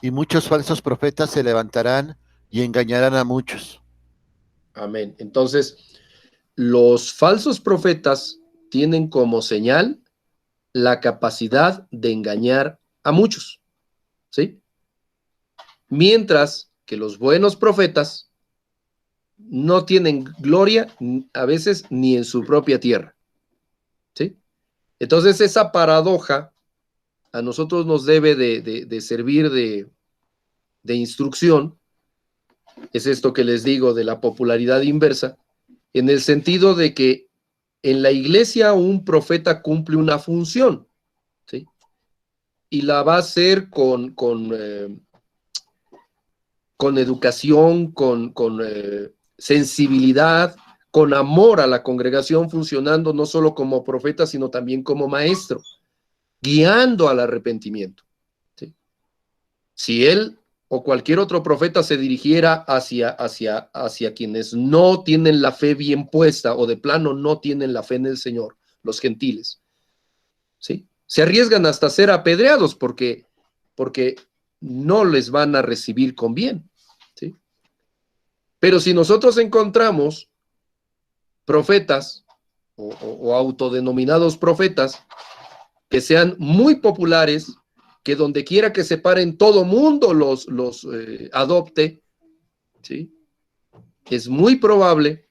Y muchos falsos profetas se levantarán y engañarán a muchos. Amén. Entonces, los falsos profetas tienen como señal la capacidad de engañar a muchos, ¿sí? Mientras que los buenos profetas no tienen gloria a veces ni en su propia tierra, ¿sí? Entonces, esa paradoja a nosotros nos debe de servir de instrucción. Es esto que les digo de la popularidad inversa, en el sentido de que en la iglesia un profeta cumple una función, ¿sí? Y la va a hacer con educación, con sensibilidad, con amor a la congregación, funcionando no solo como profeta, sino también como maestro, guiando al arrepentimiento, ¿sí? Si él o cualquier otro profeta se dirigiera hacia quienes no tienen la fe bien puesta o de plano no tienen la fe en el Señor, los gentiles, ¿sí? Se arriesgan hasta ser apedreados porque no les van a recibir con bien, ¿sí? Pero si nosotros encontramos profetas o autodenominados profetas que sean muy populares, que donde quiera que se paren todo mundo los adopte, ¿sí? Es muy probable,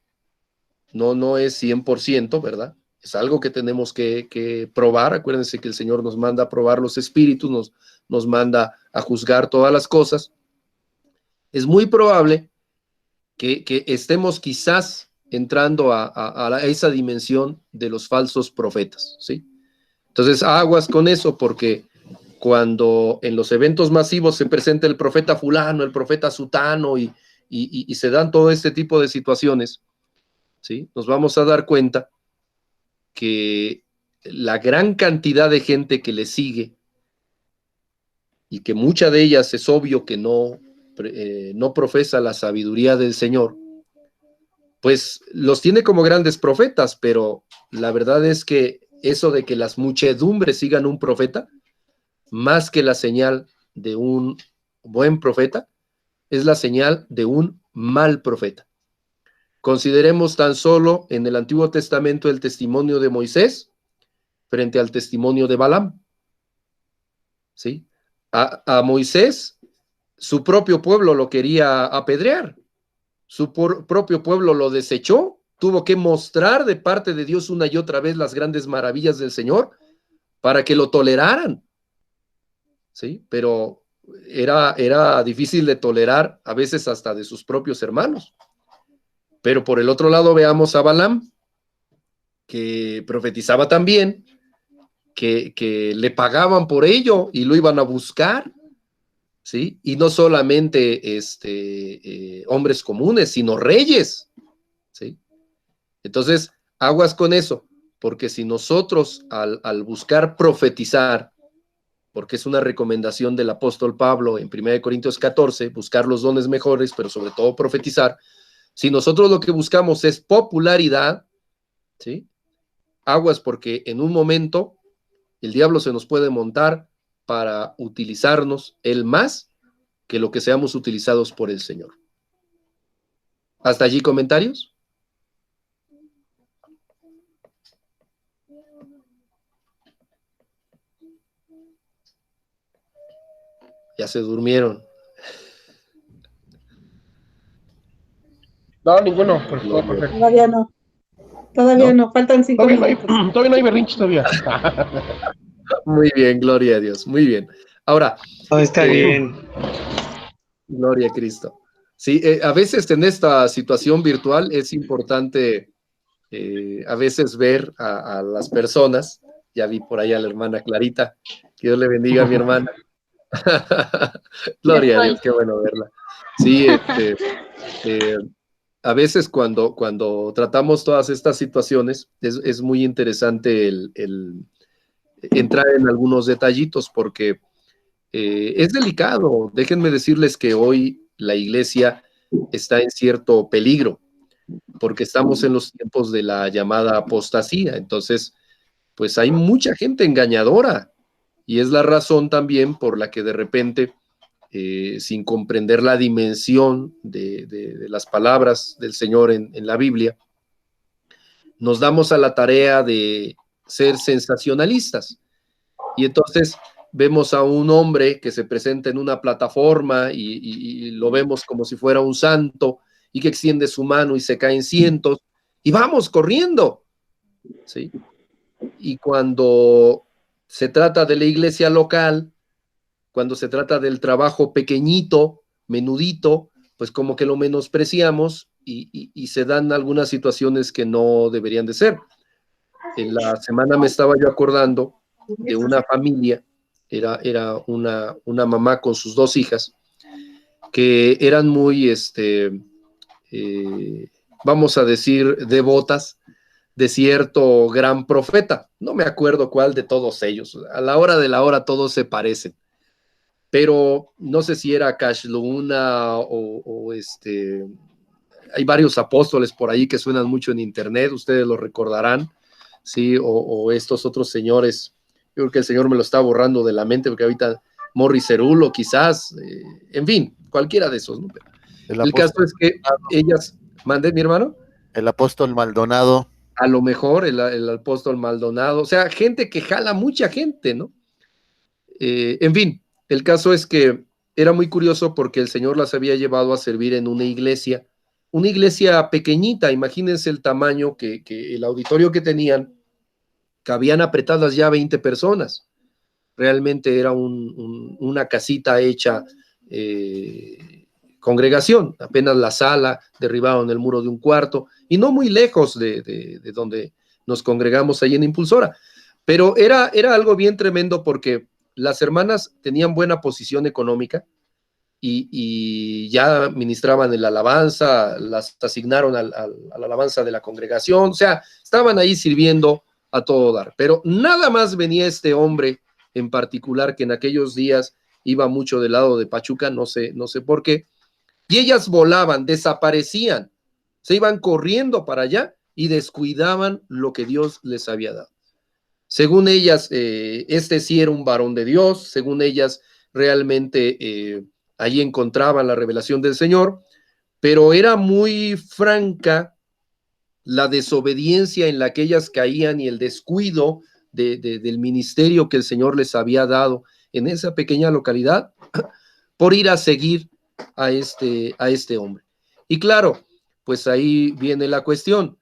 no es 100%, ¿verdad? Es algo que tenemos que probar. Acuérdense que el Señor nos manda a probar los espíritus, nos manda a juzgar todas las cosas. Es muy probable que estemos quizás entrando a esa dimensión de los falsos profetas, ¿sí? Entonces, aguas con eso, porque cuando en los eventos masivos se presenta el profeta fulano, el profeta sutano y se dan todo este tipo de situaciones, ¿sí? Nos vamos a dar cuenta que la gran cantidad de gente que le sigue y que mucha de ellas es obvio que no profesa la sabiduría del Señor, pues los tiene como grandes profetas, pero la verdad es que eso de que las muchedumbres sigan un profeta, más que la señal de un buen profeta, es la señal de un mal profeta. Consideremos tan solo en el Antiguo Testamento el testimonio de Moisés frente al testimonio de Balaam, ¿sí? A Moisés, su propio pueblo lo quería apedrear, su propio pueblo lo desechó, tuvo que mostrar de parte de Dios una y otra vez las grandes maravillas del Señor para que lo toleraran, ¿sí? Pero era difícil de tolerar a veces hasta de sus propios hermanos. Pero por el otro lado veamos a Balaam, que profetizaba también, que le pagaban por ello y lo iban a buscar, ¿sí? Y no solamente hombres comunes, sino reyes, ¿sí? Entonces, aguas con eso, porque si nosotros al buscar profetizar, porque es una recomendación del apóstol Pablo en 1 Corintios 14, buscar los dones mejores, pero sobre todo profetizar, si nosotros lo que buscamos es popularidad, ¿sí? Aguas, porque en un momento el diablo se nos puede montar para utilizarnos él más que lo que seamos utilizados por el Señor. ¿Hasta allí comentarios? Ya se durmieron. No, ninguno, todo perfecto. Todavía no, faltan 5 Todavía no hay, minutos. todavía no hay berrinche todavía. Muy bien, gloria a Dios, muy bien. Ahora, No, está bien. gloria a Cristo. Sí, a veces en esta situación virtual es importante a veces ver a las personas. Ya vi por ahí a la hermana Clarita. Que Dios le bendiga a mi hermana. Gloria a Dios, qué bueno verla. Sí, a veces cuando tratamos todas estas situaciones es muy interesante el entrar en algunos detallitos porque es delicado. Déjenme decirles que hoy la iglesia está en cierto peligro porque estamos en los tiempos de la llamada apostasía. Entonces, pues hay mucha gente engañadora y es la razón también por la que de repente, sin comprender la dimensión de las palabras del Señor en la Biblia, nos damos a la tarea de ser sensacionalistas. Y entonces vemos a un hombre que se presenta en una plataforma y lo vemos como si fuera un santo y que extiende su mano y se caen cientos y vamos corriendo, ¿sí? Y cuando se trata de la iglesia local, cuando se trata del trabajo pequeñito, menudito, pues como que lo menospreciamos y se dan algunas situaciones que no deberían de ser. En la semana me estaba yo acordando de una familia, era una mamá con sus dos hijas, que eran muy, vamos a decir, devotas de cierto gran profeta. No me acuerdo cuál de todos ellos. A la hora de la hora todos se parecen. Pero no sé si era Cash Luna o hay varios apóstoles por ahí que suenan mucho en internet, ustedes lo recordarán, ¿sí? O estos otros señores, yo creo que el Señor me lo está borrando de la mente, porque ahorita Morris Cerulo quizás, en fin, cualquiera de esos, ¿no? El caso es que ellas, ¿mandé mi hermano? El apóstol Maldonado. A lo mejor el apóstol Maldonado, o sea, gente que jala mucha gente, ¿no? En fin, el caso es que era muy curioso porque el Señor las había llevado a servir en una iglesia pequeñita. Imagínense el tamaño que el auditorio que tenían, cabían apretadas ya 20 personas. Realmente era una casita hecha congregación, apenas la sala, derribaron el muro de un cuarto, y no muy lejos de donde nos congregamos ahí en Impulsora. Pero era algo bien tremendo porque las hermanas tenían buena posición económica y ya ministraban en la alabanza, las asignaron a la alabanza de la congregación, o sea, estaban ahí sirviendo a todo dar. Pero nada más venía este hombre en particular que en aquellos días iba mucho del lado de Pachuca, no sé por qué, y ellas volaban, desaparecían, se iban corriendo para allá y descuidaban lo que Dios les había dado. Según ellas, este sí era un varón de Dios, según ellas, realmente allí encontraban la revelación del Señor, pero era muy franca la desobediencia en la que ellas caían y el descuido del ministerio que el Señor les había dado en esa pequeña localidad por ir a seguir a este hombre. Y claro, pues ahí viene la cuestión.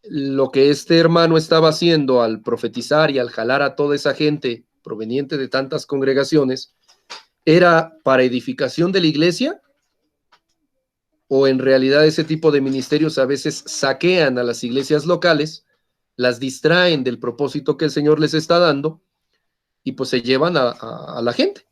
Lo que este hermano estaba haciendo al profetizar y al jalar a toda esa gente proveniente de tantas congregaciones, ¿era para edificación de la iglesia? ¿O en realidad ese tipo de ministerios a veces saquean a las iglesias locales, las distraen del propósito que el Señor les está dando y pues se llevan a la gente?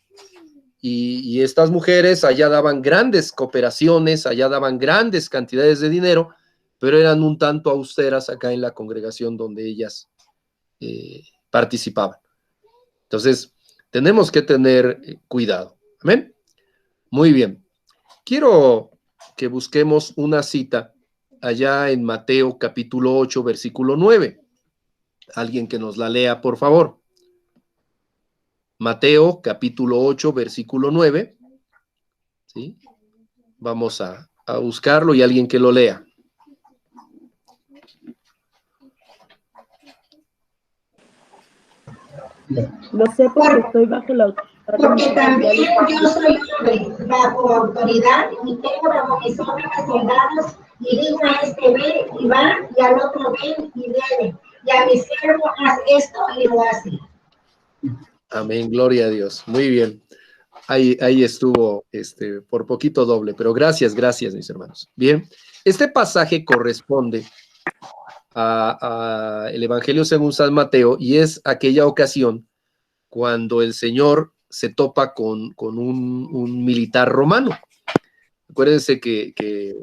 Y estas mujeres allá daban grandes cooperaciones, allá daban grandes cantidades de dinero, pero eran un tanto austeras acá en la congregación donde ellas participaban. Entonces, tenemos que tener cuidado. ¿Amén? Muy bien. Quiero que busquemos una cita allá en Mateo capítulo 8, versículo 9. Alguien que nos la lea, por favor. Mateo capítulo 8, versículo 9. ¿Sí? Vamos a buscarlo y alguien que lo lea. Lo sé porque estoy bajo la autoridad. Porque también yo soy hombre, bajo autoridad, y tengo bajo mis órdenes soldados, y digo a este ven y va, y al otro ven y viene. y a mi siervo haz esto y lo hace. Amén, gloria a Dios. Muy bien. Ahí estuvo por poquito doble, pero gracias, mis hermanos. Bien, este pasaje corresponde a el Evangelio según San Mateo y es aquella ocasión cuando el Señor se topa con un militar romano. Acuérdense que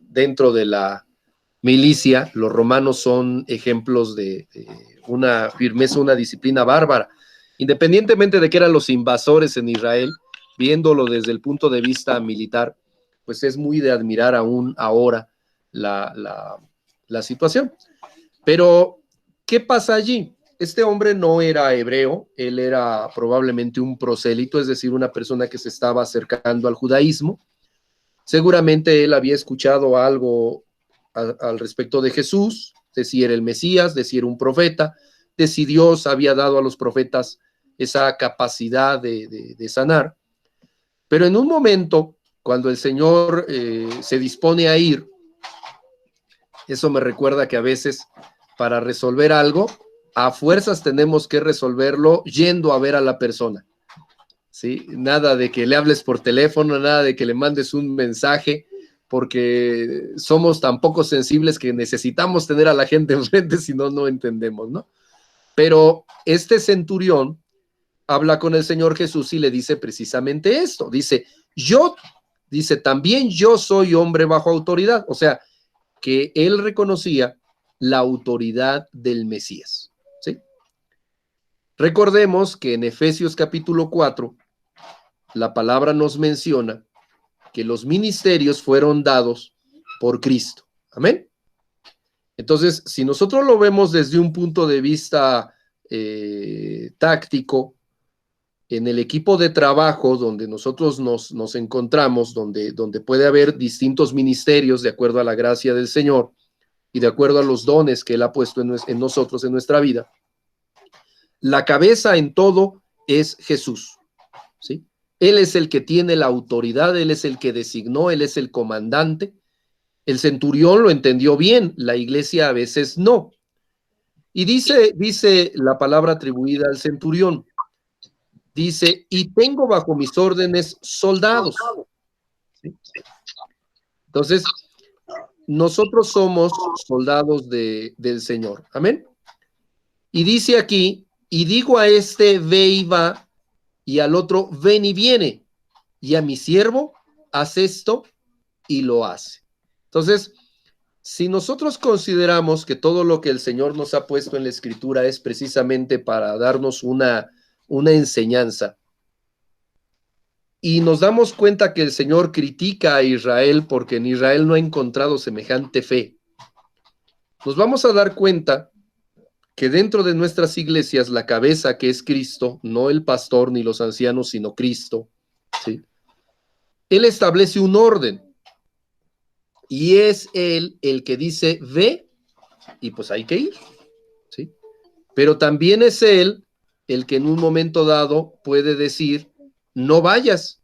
dentro de la milicia los romanos son ejemplos de una firmeza, una disciplina bárbara. Independientemente de que eran los invasores en Israel, viéndolo desde el punto de vista militar, pues es muy de admirar aún ahora la situación. Pero, ¿qué pasa allí? Este hombre no era hebreo, él era probablemente un prosélito, es decir, una persona que se estaba acercando al judaísmo. Seguramente él había escuchado algo al respecto de Jesús, de si era el Mesías, de si era un profeta, de si Dios había dado a los profetas esa capacidad de sanar. Pero en un momento, cuando el Señor se dispone a ir, eso me recuerda que a veces para resolver algo, a fuerzas tenemos que resolverlo yendo a ver a la persona, ¿sí? Nada de que le hables por teléfono, nada de que le mandes un mensaje, porque somos tan poco sensibles que necesitamos tener a la gente enfrente, si no, no entendemos, ¿no? Pero este centurión habla con el Señor Jesús y le dice precisamente esto. Dice, también yo soy hombre bajo autoridad. O sea, que él reconocía la autoridad del Mesías, ¿sí? Recordemos que en Efesios capítulo 4, la palabra nos menciona que los ministerios fueron dados por Cristo. Amén. Entonces, si nosotros lo vemos desde un punto de vista táctico, en el equipo de trabajo donde nosotros nos encontramos, donde puede haber distintos ministerios de acuerdo a la gracia del Señor y de acuerdo a los dones que Él ha puesto en nosotros, en nuestra vida, la cabeza en todo es Jesús, ¿sí? Él es el que tiene la autoridad, Él es el que designó, Él es el comandante. El centurión lo entendió bien, la iglesia a veces no. Y dice la palabra atribuida al centurión, dice, y tengo bajo mis órdenes soldados. ¿Sí? Entonces, nosotros somos soldados del Señor. Amén. Y dice aquí, y digo a este, ve y va, y al otro, ven y viene, y a mi siervo, haz esto, y lo hace. Entonces, si nosotros consideramos que todo lo que el Señor nos ha puesto en la Escritura es precisamente para darnos una enseñanza, y nos damos cuenta que el Señor critica a Israel porque en Israel no ha encontrado semejante fe, nos vamos a dar cuenta que dentro de nuestras iglesias la cabeza, que es Cristo, no el pastor ni los ancianos, sino Cristo, ¿sí? Él establece un orden y es Él el que dice ve y pues hay que ir, ¿sí? Pero también es Él el que en un momento dado puede decir no vayas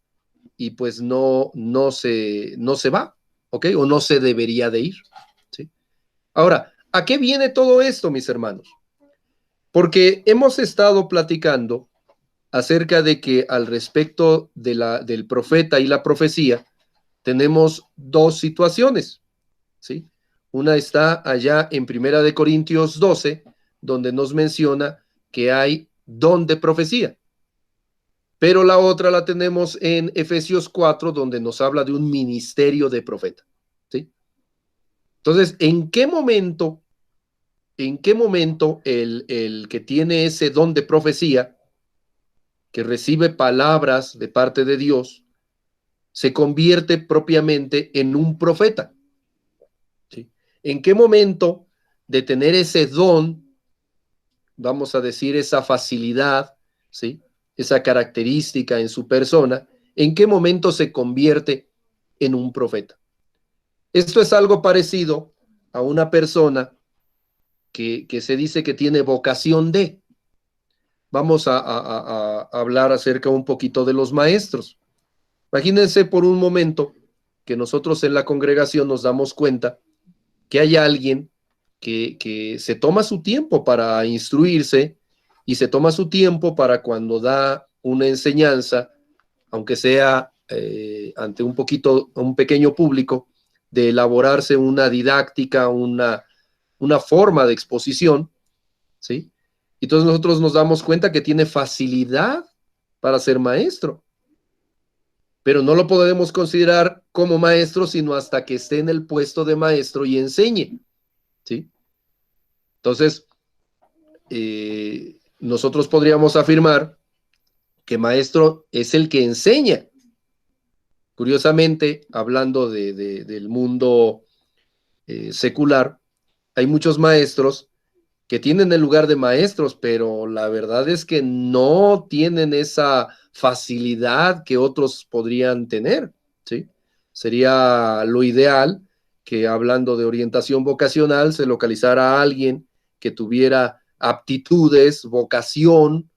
y pues no se va, ¿ok? O no se debería de ir, ¿sí? Ahora, ¿a qué viene todo esto, mis hermanos? Porque hemos estado platicando acerca de que al respecto del profeta y la profecía tenemos dos situaciones, ¿sí? Una está allá en 1 Corintios 12, donde nos menciona que hay don de profecía. Pero la otra la tenemos en Efesios 4, donde nos habla de un ministerio de profeta, ¿sí? Entonces, ¿en qué momento el que tiene ese don de profecía, que recibe palabras de parte de Dios, se convierte propiamente en un profeta? ¿Sí? ¿En qué momento de tener ese don, vamos a decir, esa facilidad, ¿sí?, esa característica en su persona, en qué momento se convierte en un profeta? Esto es algo parecido a una persona que se dice que tiene vocación de. Vamos a hablar acerca un poquito de los maestros. Imagínense por un momento que nosotros en la congregación nos damos cuenta que hay alguien que se toma su tiempo para instruirse y se toma su tiempo para cuando da una enseñanza, aunque sea ante un pequeño público, de elaborarse una didáctica, una forma de exposición, ¿sí? Entonces nosotros nos damos cuenta que tiene facilidad para ser maestro, pero no lo podemos considerar como maestro sino hasta que esté en el puesto de maestro y enseñe, ¿sí? Entonces, nosotros podríamos afirmar que maestro es el que enseña. Curiosamente, hablando del mundo secular, hay muchos maestros que tienen el lugar de maestros, pero la verdad es que no tienen esa facilidad que otros podrían tener, ¿sí? Sería lo ideal que, hablando de orientación vocacional, se localizara a alguien que tuviera aptitudes, vocación,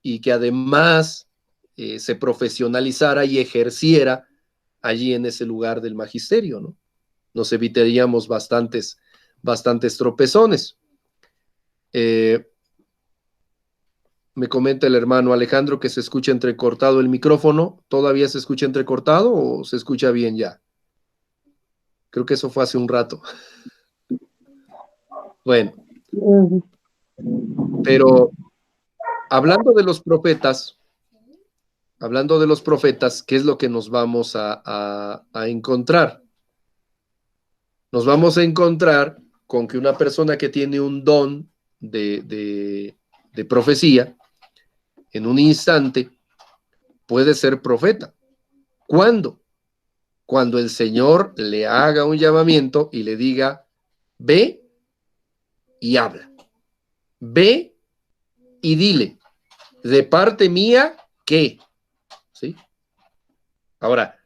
y que además se profesionalizara y ejerciera allí en ese lugar del magisterio, ¿no? Nos evitaríamos bastantes tropezones. Me comenta el hermano Alejandro que se escucha entrecortado el micrófono. ¿Todavía se escucha entrecortado o se escucha bien ya? Creo que eso fue hace un rato. Bueno, pero hablando de los profetas, ¿qué es lo que nos vamos a encontrar? Nos vamos a encontrar con que una persona que tiene un don de profecía, en un instante, puede ser profeta. ¿Cuándo? Cuando el Señor le haga un llamamiento y le diga, ve y habla. Ve y dile, de parte mía, ¿qué? ¿Sí? Ahora,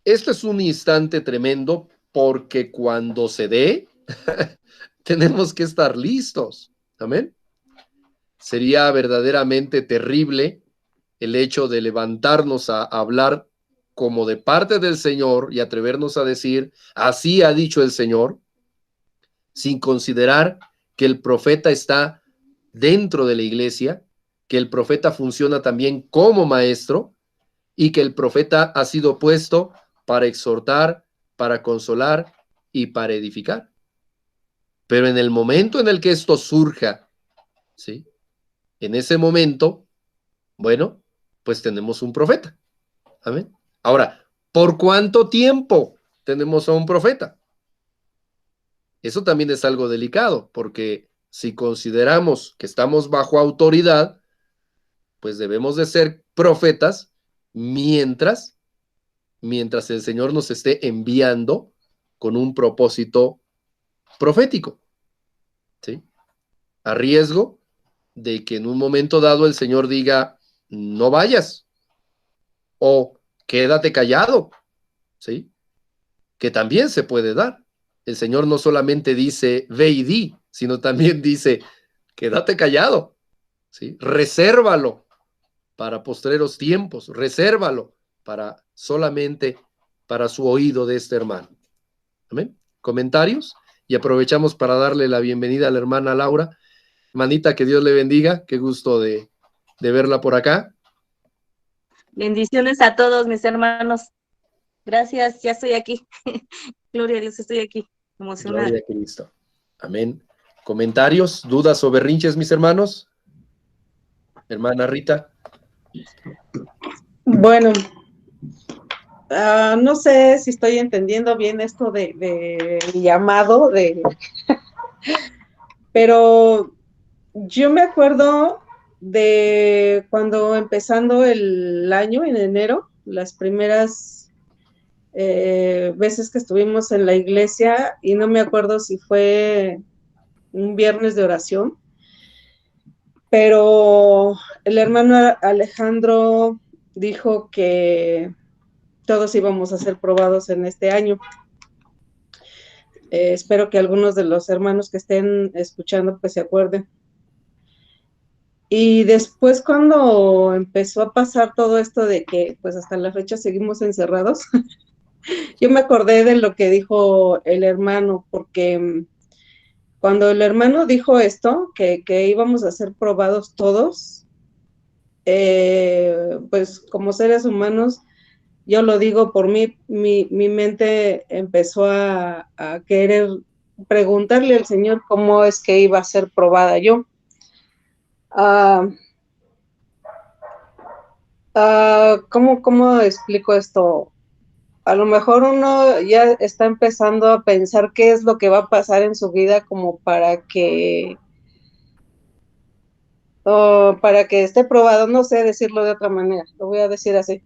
esto es un instante tremendo porque cuando se dé, tenemos que estar listos. Amén. Sería verdaderamente terrible el hecho de levantarnos a hablar como de parte del Señor y atrevernos a decir, así ha dicho el Señor, sin considerar que el profeta está dentro de la iglesia, que el profeta funciona también como maestro y que el profeta ha sido puesto para exhortar, para consolar y para edificar. Pero en el momento en el que esto surja, ¿sí? En ese momento, bueno, pues tenemos un profeta. Amén. Ahora, ¿por cuánto tiempo tenemos a un profeta? Eso también es algo delicado, porque si consideramos que estamos bajo autoridad, pues debemos de ser profetas mientras el Señor nos esté enviando con un propósito profético, ¿sí? A riesgo de que en un momento dado el Señor diga, no vayas, o quédate callado, ¿sí? Que también se puede dar. El Señor no solamente dice, ve y di, sino también dice, quédate callado, ¿sí? Resérvalo para postreros tiempos, resérvalo solamente para su oído de este hermano. ¿Amén? ¿Comentarios? Y aprovechamos para darle la bienvenida a la hermana Laura. Hermanita, que Dios le bendiga, qué gusto de verla por acá. Bendiciones a todos mis hermanos. Gracias, ya estoy aquí. Gloria a Dios, estoy aquí. Emocionada. Gloria a Cristo. Amén. ¿Comentarios, dudas o berrinches, mis hermanos? Hermana Rita. Bueno, no sé si estoy entendiendo bien esto de llamado, pero yo me acuerdo de cuando empezando el año, en enero, las primeras veces que estuvimos en la iglesia, y no me acuerdo si fue un viernes de oración, pero el hermano Alejandro dijo que todos íbamos a ser probados en este año. Espero que algunos de los hermanos que estén escuchando pues se acuerden. Y después cuando empezó a pasar todo esto de que pues hasta la fecha seguimos encerrados, yo me acordé de lo que dijo el hermano, porque Cuando el hermano dijo esto, que íbamos a ser probados todos, pues como seres humanos, yo lo digo por mí, mi mente empezó a querer preguntarle al Señor cómo es que iba a ser probada yo. ¿Cómo explico esto? A lo mejor uno ya está empezando a pensar qué es lo que va a pasar en su vida como para que esté probado, no sé decirlo de otra manera, lo voy a decir así,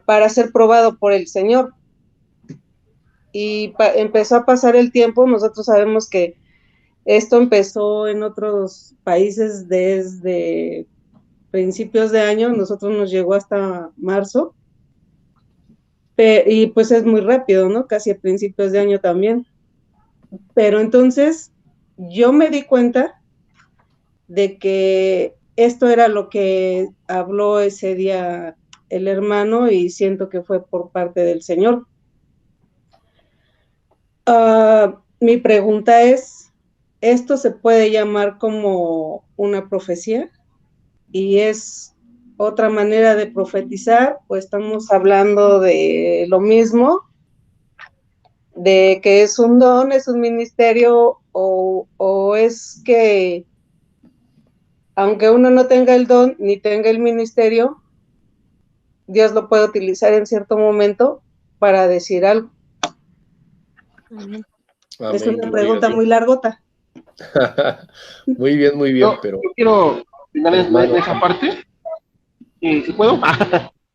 para ser probado por el Señor. Y empezó a pasar el tiempo. Nosotros sabemos que esto empezó en otros países desde principios de año, nosotros nos llegó hasta marzo, y pues es muy rápido, ¿no? Casi a principios de año también. Pero entonces yo me di cuenta de que esto era lo que habló ese día el hermano, y siento que fue por parte del Señor. Mi pregunta es, ¿esto se puede llamar como una profecía? ¿Y es otra manera de profetizar? ¿O estamos hablando de lo mismo? ¿De que es un don, es un ministerio? ¿O es que aunque uno no tenga el don ni tenga el ministerio, Dios lo puede utilizar en cierto momento para decir algo? Amén. Es una pregunta muy largota. Muy bien, pero... Yo quiero opinar en esa parte, si puedo.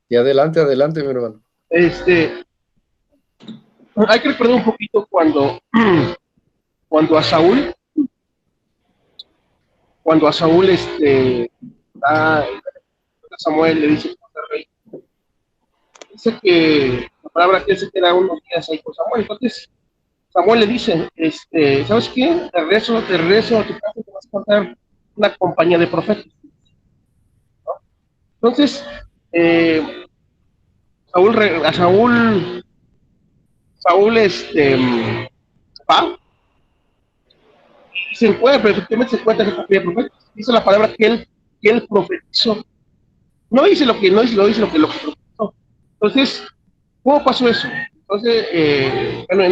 Y adelante, mi hermano. Hay que recordar un poquito cuando a Saúl, Samuel le dice al rey, dice que la palabra que se queda unos días ahí con Samuel. Entonces Samuel le dice, ¿sabes qué? Te rezo a tu casa, te vas a contar una compañía de profetas, ¿no? Entonces Saúl va y se encuentra, pero efectivamente se encuentra esa compañía de profetas. Dice la palabra que él profetizó. No dice lo que profetizó. Entonces, ¿cómo pasó eso? Entonces,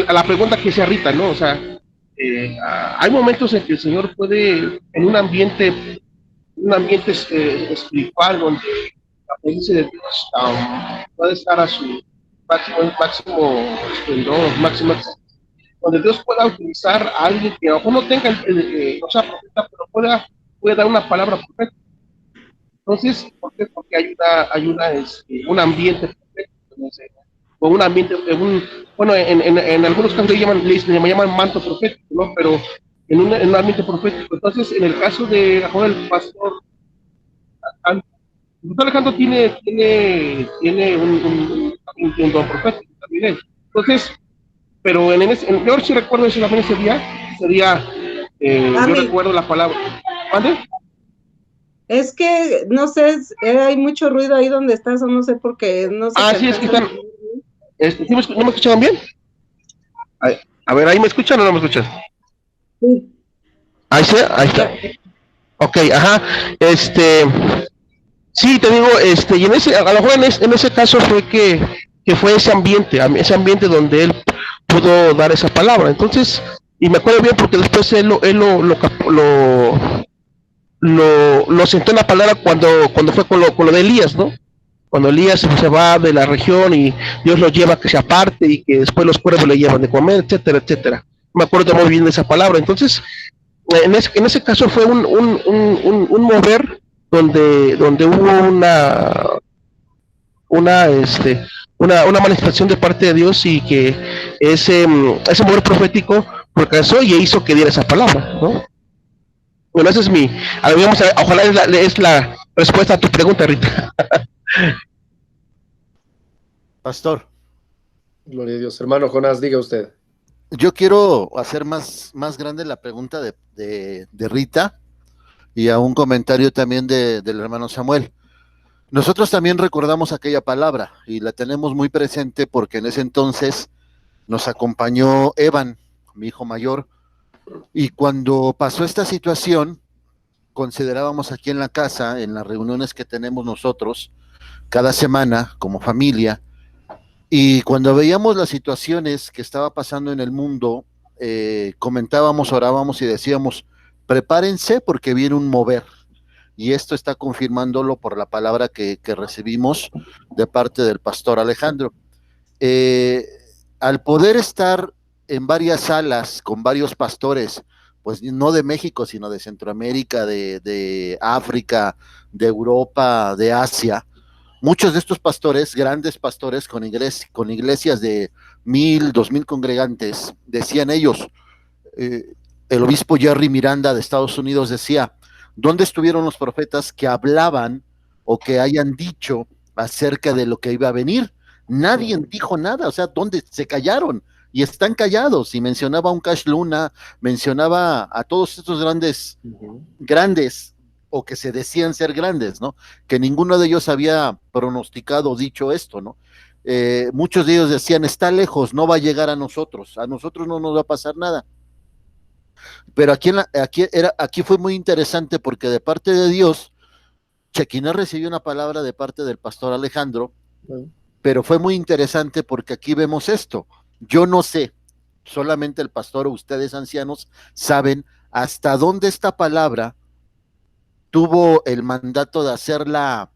a la pregunta que se Rita, ¿no? O sea, hay momentos en que el Señor puede, en un ambiente espiritual, donde la presencia de Dios puede estar a su máximo esplendor, donde Dios pueda utilizar a alguien que a lo mejor no tenga, no sea profeta, pero puede dar una palabra profética. Entonces, ¿por qué? Porque hay un ambiente perfecto, o un ambiente, bueno, en algunos casos le llaman manto profético, ¿no? Pero en un ambiente profético. Entonces, en el caso de ahora el pastor Alejandro tiene un don profético también. Entonces, pero yo sí recuerdo eso también ese día, yo recuerdo la palabra. ¿Vale? Es que, no sé, hay mucho ruido ahí donde estás, o no sé por qué, no sé. Sí, es que están... ¿No me escuchaban bien? A ver, ¿ahí me escuchan o no me escuchan? Sí. Ahí está. Ok, ajá. Sí, te digo, y a lo mejor en ese caso fue que fue ese ambiente donde él pudo dar esa palabra. Entonces, y me acuerdo bien porque después él lo sentó en la palabra cuando fue con lo de Elías, ¿no? Cuando Elías se va de la región y Dios lo lleva a que se aparte y que después los cuervos le llevan de comer, etcétera, etcétera. Me acuerdo muy bien de esa palabra. Entonces, en ese caso fue un mover donde hubo una manifestación de parte de Dios, y que ese mover profético fracasó y hizo que diera esa palabra, ¿no? Bueno, esa es ojalá es la respuesta a tu pregunta, Rita. Pastor. Gloria a Dios. Hermano Jonás, diga usted. Yo quiero hacer más grande la pregunta de Rita, y a un comentario también del hermano Samuel. Nosotros también recordamos aquella palabra y la tenemos muy presente porque en ese entonces nos acompañó Evan, mi hijo mayor, Y cuando pasó esta situación, considerábamos aquí en la casa, en las reuniones que tenemos nosotros, cada semana como familia, y cuando veíamos las situaciones que estaba pasando en el mundo, comentábamos, orábamos y decíamos, prepárense porque viene un mover. Y esto está confirmándolo por la palabra que recibimos de parte del pastor Alejandro. Al poder estar en varias salas con varios pastores, pues no de México, sino de Centroamérica, de África, de Europa, de Asia, muchos de estos pastores, grandes pastores con iglesias de 1,000, 2,000 congregantes, decían ellos, el obispo Jerry Miranda de Estados Unidos decía, ¿dónde estuvieron los profetas que hablaban o que hayan dicho acerca de lo que iba a venir? Nadie dijo nada, o sea, ¿dónde se callaron? Y están callados, y mencionaba a un Cash Luna, mencionaba a todos estos grandes, o que se decían ser grandes, ¿no? Que ninguno de ellos había pronosticado o dicho esto, ¿no? Muchos de ellos decían, está lejos, no va a llegar a nosotros no nos va a pasar nada. Pero aquí fue muy interesante porque de parte de Dios, Chequiná recibió una palabra de parte del pastor Alejandro, pero fue muy interesante porque aquí vemos esto. Yo no sé, solamente el pastor o ustedes ancianos saben hasta dónde esta palabra tuvo el mandato de hacerla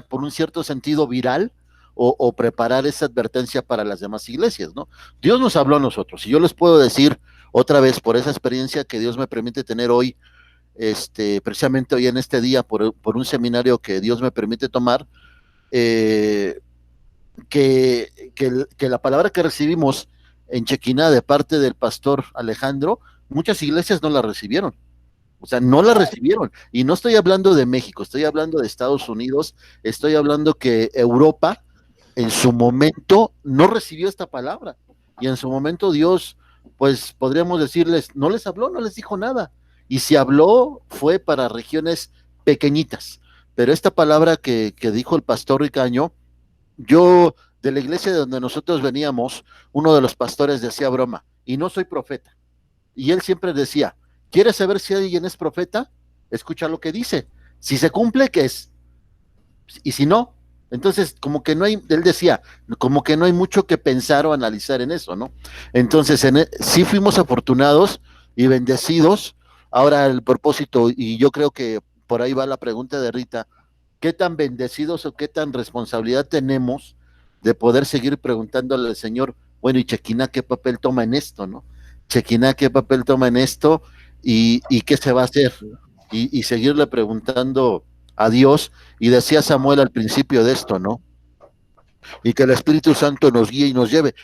por un cierto sentido viral o preparar esa advertencia para las demás iglesias, ¿no? Dios nos habló a nosotros, y yo les puedo decir otra vez por esa experiencia que Dios me permite tener hoy, precisamente hoy en este día, por un seminario que Dios me permite tomar, que la palabra que recibimos en Chequiná de parte del pastor Alejandro, muchas iglesias no la recibieron. O sea, no la recibieron. Y no estoy hablando de México, estoy hablando de Estados Unidos, estoy hablando que Europa en su momento no recibió esta palabra. Y en su momento Dios, pues podríamos decirles, no les habló, no les dijo nada. Y si habló, fue para regiones pequeñitas. Pero esta palabra que dijo el pastor Ricaño, yo, de la iglesia de donde nosotros veníamos, uno de los pastores decía broma, y no soy profeta. Y él siempre decía, ¿quieres saber si alguien es profeta? Escucha lo que dice. Si se cumple, ¿qué es? Y si no, entonces como que no hay, él decía, como que no hay mucho que pensar o analizar en eso, ¿no? Entonces, sí fuimos afortunados y bendecidos. Ahora el propósito, y yo creo que por ahí va la pregunta de Rita, ¿qué tan bendecidos o qué tan responsabilidad tenemos de poder seguir preguntándole al Señor, bueno, y Chequiná, ¿qué papel toma en esto, no? Chequiná, ¿qué papel toma en esto? Y qué se va a hacer, y seguirle preguntando a Dios. Y decía Samuel al principio de esto, ¿no? Y que el Espíritu Santo nos guíe y nos lleve.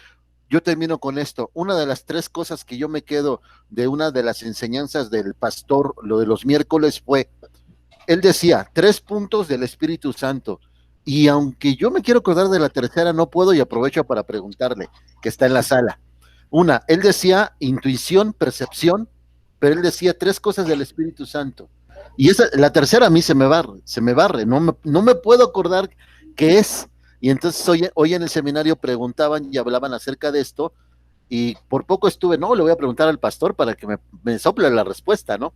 Yo termino con esto. Una de las 3 cosas que yo me quedo de una de las enseñanzas del pastor, lo de los miércoles, fue, él decía, 3 puntos del Espíritu Santo. Y aunque yo me quiero acordar de la tercera, no puedo, y aprovecho para preguntarle, que está en la sala. Él decía intuición, percepción, pero él decía 3 cosas del Espíritu Santo. Y la tercera a mí se me barre, no me puedo acordar qué es. Y entonces hoy en el seminario preguntaban y hablaban acerca de esto, y por poco estuve, no, le voy a preguntar al pastor para que me sople la respuesta, ¿no?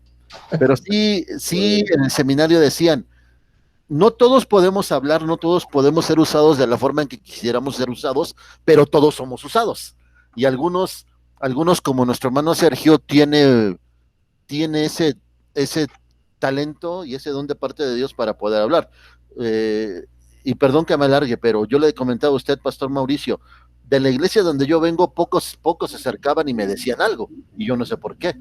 Pero sí, en el seminario decían, no todos podemos hablar, no todos podemos ser usados de la forma en que quisiéramos ser usados, pero todos somos usados. Y algunos como nuestro hermano Sergio, tiene ese talento y ese don de parte de Dios para poder hablar. Y perdón que me alargue, pero yo le he comentado a usted, Pastor Mauricio, de la iglesia donde yo vengo, pocos se acercaban y me decían algo, y yo no sé por qué.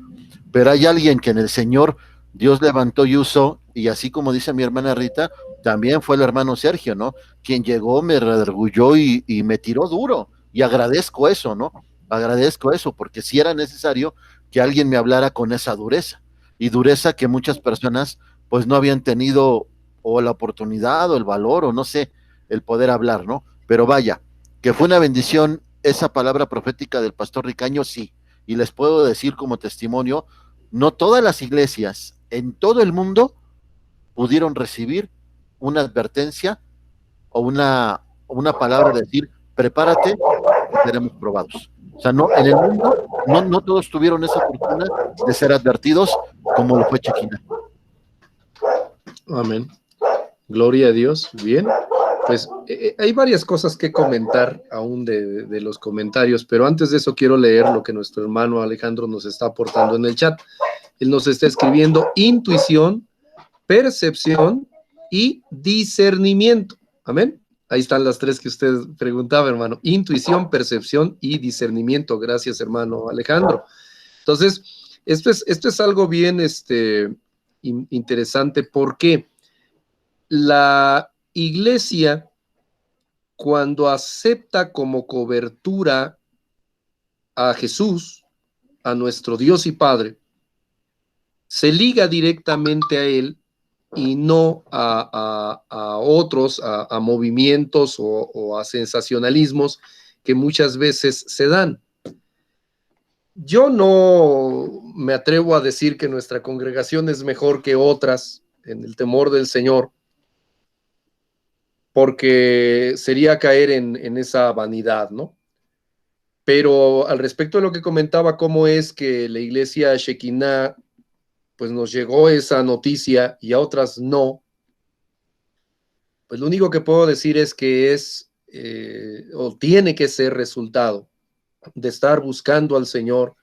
Pero hay alguien que en el Señor Dios levantó y usó, y así como dice mi hermana Rita, también fue el hermano Sergio, ¿no? Quien llegó, me redargulló y me tiró duro, y agradezco eso, ¿no? Agradezco eso, porque si era necesario que alguien me hablara con esa dureza, y dureza que muchas personas pues no habían tenido o la oportunidad o el valor o no sé, el poder hablar, ¿no? Pero vaya, que fue una bendición esa palabra profética del pastor Ricaño, sí, y les puedo decir como testimonio, no todas las iglesias en todo el mundo pudieron recibir una advertencia o una palabra de decir, prepárate, seremos probados. O sea, no, en el mundo no todos tuvieron esa fortuna de ser advertidos como lo fue Shekinah. Amén. Gloria a Dios. Bien. Pues hay varias cosas que comentar aún de los comentarios, pero antes de eso quiero leer lo que nuestro hermano Alejandro nos está aportando en el chat. Él nos está escribiendo intuición, percepción y discernimiento. Amén. Ahí están las tres que usted preguntaba, hermano. Intuición, percepción y discernimiento. Gracias, hermano Alejandro. Entonces, esto es algo bien interesante porque la iglesia, cuando acepta como cobertura a Jesús, a nuestro Dios y Padre, se liga directamente a Él y no a otros, a movimientos o a sensacionalismos que muchas veces se dan. Yo no me atrevo a decir que nuestra congregación es mejor que otras en el temor del Señor, porque sería caer en esa vanidad, ¿no? Pero al respecto de lo que comentaba, cómo es que la iglesia Shekinah, pues nos llegó esa noticia y a otras no, pues lo único que puedo decir es que es, o tiene que ser resultado de estar buscando al Señor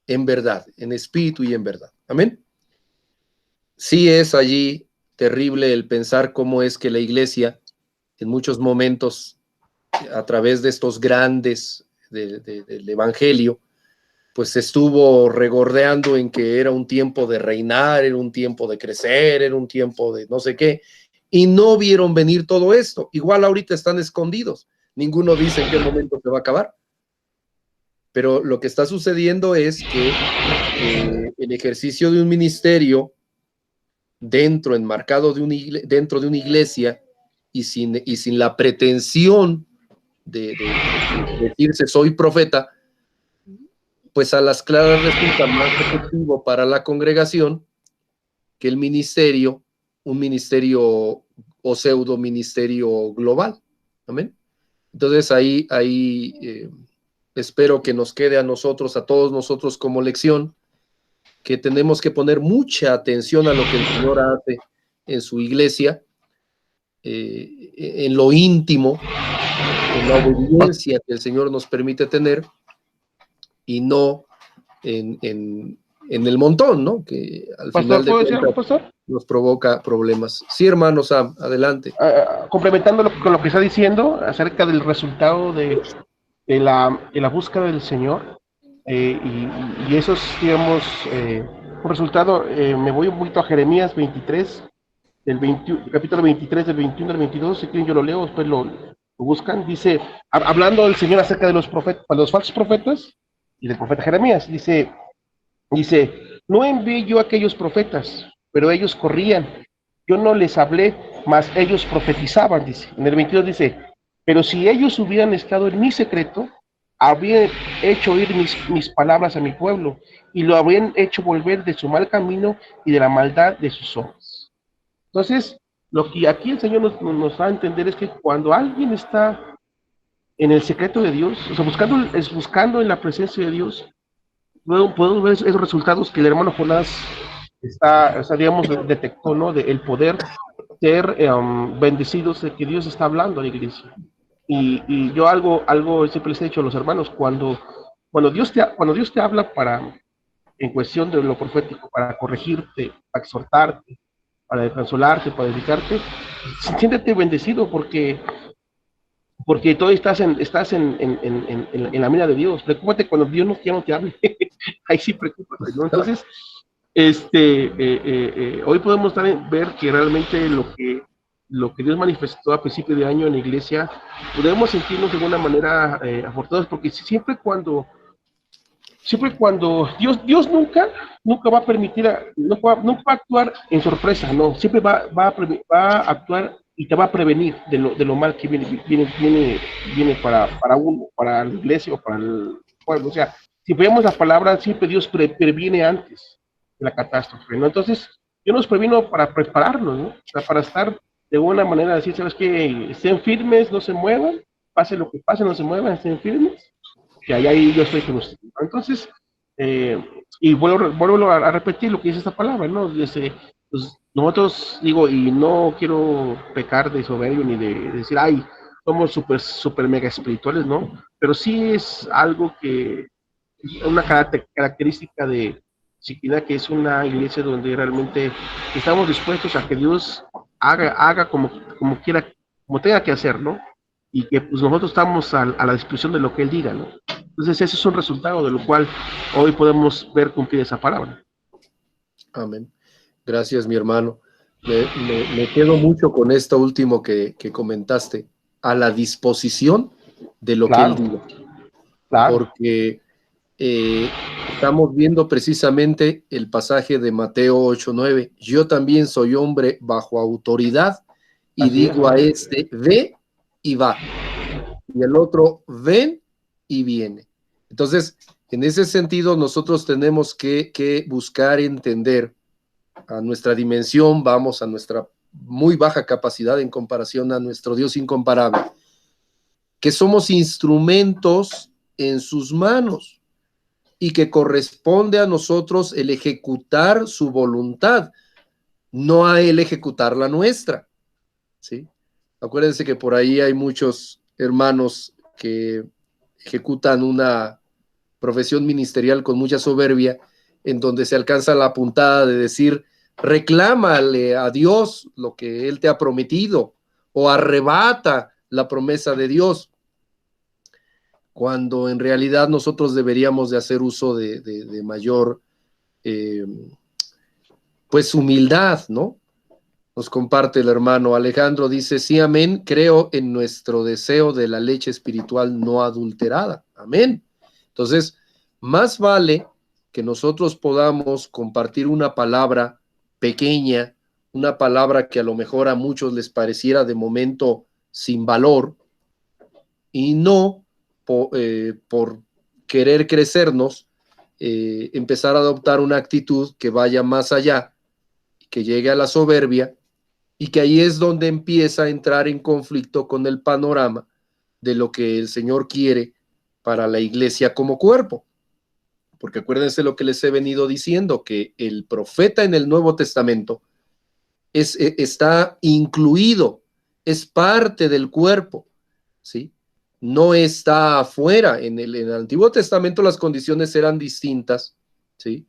en verdad, en espíritu y en verdad. Amén. Sí es allí terrible el pensar cómo es que la iglesia, en muchos momentos, a través de estos grandes del evangelio, pues estuvo regordeando en que era un tiempo de reinar, era un tiempo de crecer, era un tiempo de no sé qué, y no vieron venir todo esto. Igual ahorita están escondidos, ninguno dice en qué momento se va a acabar. Pero lo que está sucediendo es que el ejercicio de un ministerio enmarcado dentro de una iglesia y sin la pretensión de decirse soy profeta, pues a las claras resulta más efectivo para la congregación que un ministerio o pseudo ministerio global. Amén. Entonces ahí espero que nos quede a nosotros, a todos nosotros como lección, que tenemos que poner mucha atención a lo que el Señor hace en su iglesia, en lo íntimo, en la obediencia que el Señor nos permite tener, y no en el montón, ¿no? Que al final de cuentas nos provoca problemas. Sí, hermano Sam, adelante. Complementando con lo que está diciendo acerca del resultado de la búsqueda del Señor, y eso es, digamos, un resultado. Me voy un poquito a Jeremías 23, capítulo 23, del 21 al 22, si quieren yo lo leo, después lo buscan. Dice, hablando del Señor acerca de los profetas, los falsos profetas y del profeta Jeremías, dice, no envié yo a aquellos profetas, pero ellos corrían, yo no les hablé, mas ellos profetizaban, dice. En el 22 dice, pero si ellos hubieran estado en mi secreto, habrían hecho oír mis palabras a mi pueblo, y lo habrían hecho volver de su mal camino y de la maldad de sus obras. Entonces, lo que aquí el Señor nos va a entender es que cuando alguien está en el secreto de Dios, o sea, buscando en la presencia de Dios, luego podemos ver esos resultados que el hermano Jonás digamos, detectó, ¿no? De el poder ser bendecidos, de que Dios está hablando a la iglesia. Y yo algo siempre les he dicho a los hermanos, cuando Dios te habla en cuestión de lo profético, para corregirte, para exhortarte, para consolarte, para dedicarte, siéntete bendecido porque tú estás en la mira de Dios. Preocúpate cuando Dios ya no te hable. Ahí sí preocúpate, ¿no? Entonces, hoy podemos ver que realmente lo que Dios manifestó a principio de año en la iglesia, podemos sentirnos de alguna manera afortunados, porque siempre cuando Dios nunca va a permitir, no va a actuar en sorpresa, no, siempre va a actuar y te va a prevenir de lo mal que viene para uno, para la iglesia o para el pueblo. O sea, si vemos la palabra, siempre Dios previene antes de la catástrofe, ¿no? Entonces, Dios nos previno para prepararnos, ¿no? O sea, para estar de alguna manera, decir, ¿sabes qué? Estén firmes, no se muevan, pase lo que pase, no se muevan, estén firmes. que allá yo estoy con usted. Entonces, y vuelvo a repetir lo que dice esta palabra, ¿no? Pues, nosotros, digo, y no quiero pecar de soberbio ni de decir, ay, somos super mega espirituales, ¿no? Pero sí es algo que, una característica de Chiquina, que es una iglesia donde realmente estamos dispuestos a que Dios haga como quiera, como tenga que hacer, ¿no? Y que pues nosotros estamos a la disposición de lo que Él diga, ¿no? Entonces ese es un resultado de lo cual hoy podemos ver cumplir esa palabra. Amén. Gracias, mi hermano. Me quedo mucho con esto último que comentaste, a la disposición de lo Claro, que Él diga. claro. Porque estamos viendo precisamente el pasaje de Mateo 8:9. Yo también soy hombre bajo autoridad y Así digo es. a este, ve y va. Y el otro, ven y viene. Entonces, en ese sentido, nosotros tenemos que buscar entender a nuestra dimensión, vamos a nuestra muy baja capacidad en comparación a nuestro Dios incomparable, que somos instrumentos en sus manos y que corresponde a nosotros el ejecutar su voluntad, no a él ejecutar la nuestra, ¿sí? Acuérdense que por ahí hay muchos hermanos que ejecutan una profesión ministerial con mucha soberbia, en donde se alcanza la puntada de decir, reclámale a Dios lo que Él te ha prometido, o arrebata la promesa de Dios, cuando en realidad nosotros deberíamos de hacer uso de mayor, pues, humildad, ¿no? Nos comparte el hermano Alejandro, dice, sí, amén, creo en nuestro deseo de la leche espiritual no adulterada, amén. Entonces, más vale que nosotros podamos compartir una palabra pequeña, una palabra que a lo mejor a muchos les pareciera de momento sin valor, y no por querer crecernos, empezar a adoptar una actitud que vaya más allá, que llegue a la soberbia, y que ahí es donde empieza a entrar en conflicto con el panorama de lo que el Señor quiere para la iglesia como cuerpo. Porque acuérdense lo que les he venido diciendo, que el profeta en el Nuevo Testamento está incluido, es parte del cuerpo, ¿sí? No está afuera. En el Antiguo Testamento las condiciones eran distintas, ¿sí?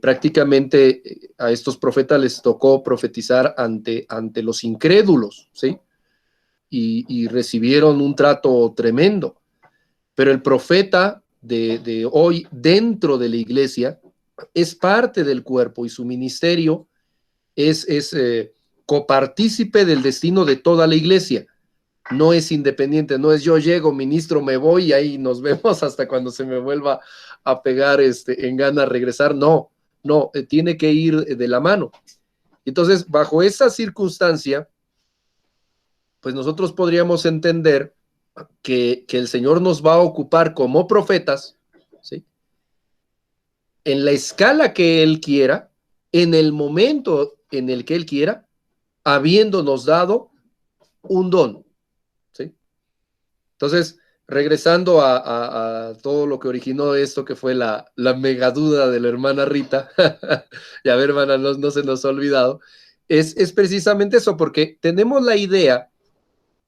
Prácticamente a estos profetas les tocó profetizar ante los incrédulos, ¿sí? Y recibieron un trato tremendo. Pero el profeta de hoy dentro de la iglesia es parte del cuerpo y su ministerio es copartícipe del destino de toda la iglesia. No es independiente, no es yo llego, ministro, me voy y ahí nos vemos hasta cuando se me vuelva a pegar en gana regresar. No, tiene que ir de la mano. Entonces, bajo esa circunstancia, pues nosotros podríamos entender que el Señor nos va a ocupar como profetas, ¿sí? En la escala que Él quiera, en el momento en el que Él quiera, habiéndonos dado un don, ¿sí? Entonces, regresando a todo lo que originó esto, que fue la mega duda de la hermana Rita, y a ver, hermana, no se nos ha olvidado, es precisamente eso, porque tenemos la idea,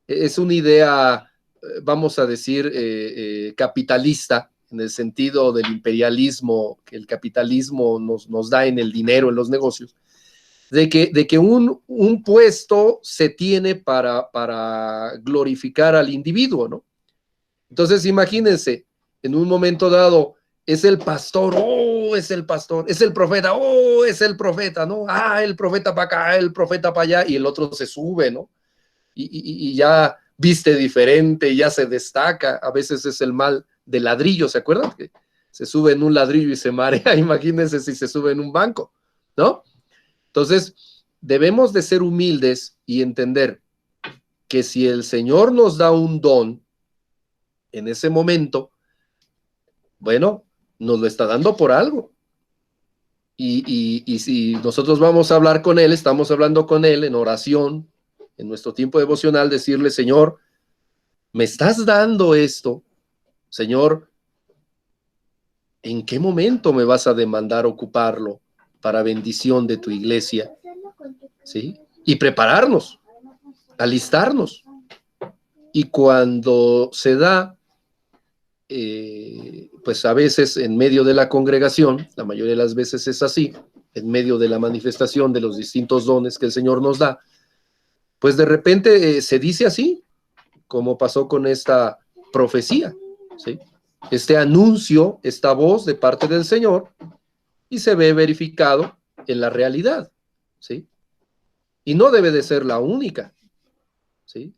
es una idea, vamos a decir, capitalista, en el sentido del imperialismo que el capitalismo nos da en el dinero, en los negocios, de que un puesto se tiene para glorificar al individuo, ¿no? Entonces, imagínense, en un momento dado, es el pastor, oh, es el pastor, es el profeta, oh, es el profeta, ¿no? Ah, el profeta para acá, el profeta para allá, y el otro se sube, ¿no? Y ya viste diferente, ya se destaca. A veces es el mal de ladrillo, ¿se acuerdan? Que se sube en un ladrillo y se marea. Imagínense si se sube en un banco, ¿no? Entonces, debemos de ser humildes y entender que si el Señor nos da un don en ese momento, bueno, nos lo está dando por algo. Y si nosotros vamos a hablar con Él, estamos hablando con Él en oración, en nuestro tiempo devocional, decirle, Señor, me estás dando esto, Señor, ¿en qué momento me vas a demandar ocuparlo para bendición de tu iglesia? ¿Sí? Y prepararnos, alistarnos. Y cuando se da, pues a veces en medio de la congregación, la mayoría de las veces es así, en medio de la manifestación de los distintos dones que el Señor nos da, pues de repente se dice así, como pasó con esta profecía, ¿sí? Este anuncio, esta voz de parte del Señor, y se ve verificado en la realidad, ¿sí? Y no debe de ser la única, ¿sí?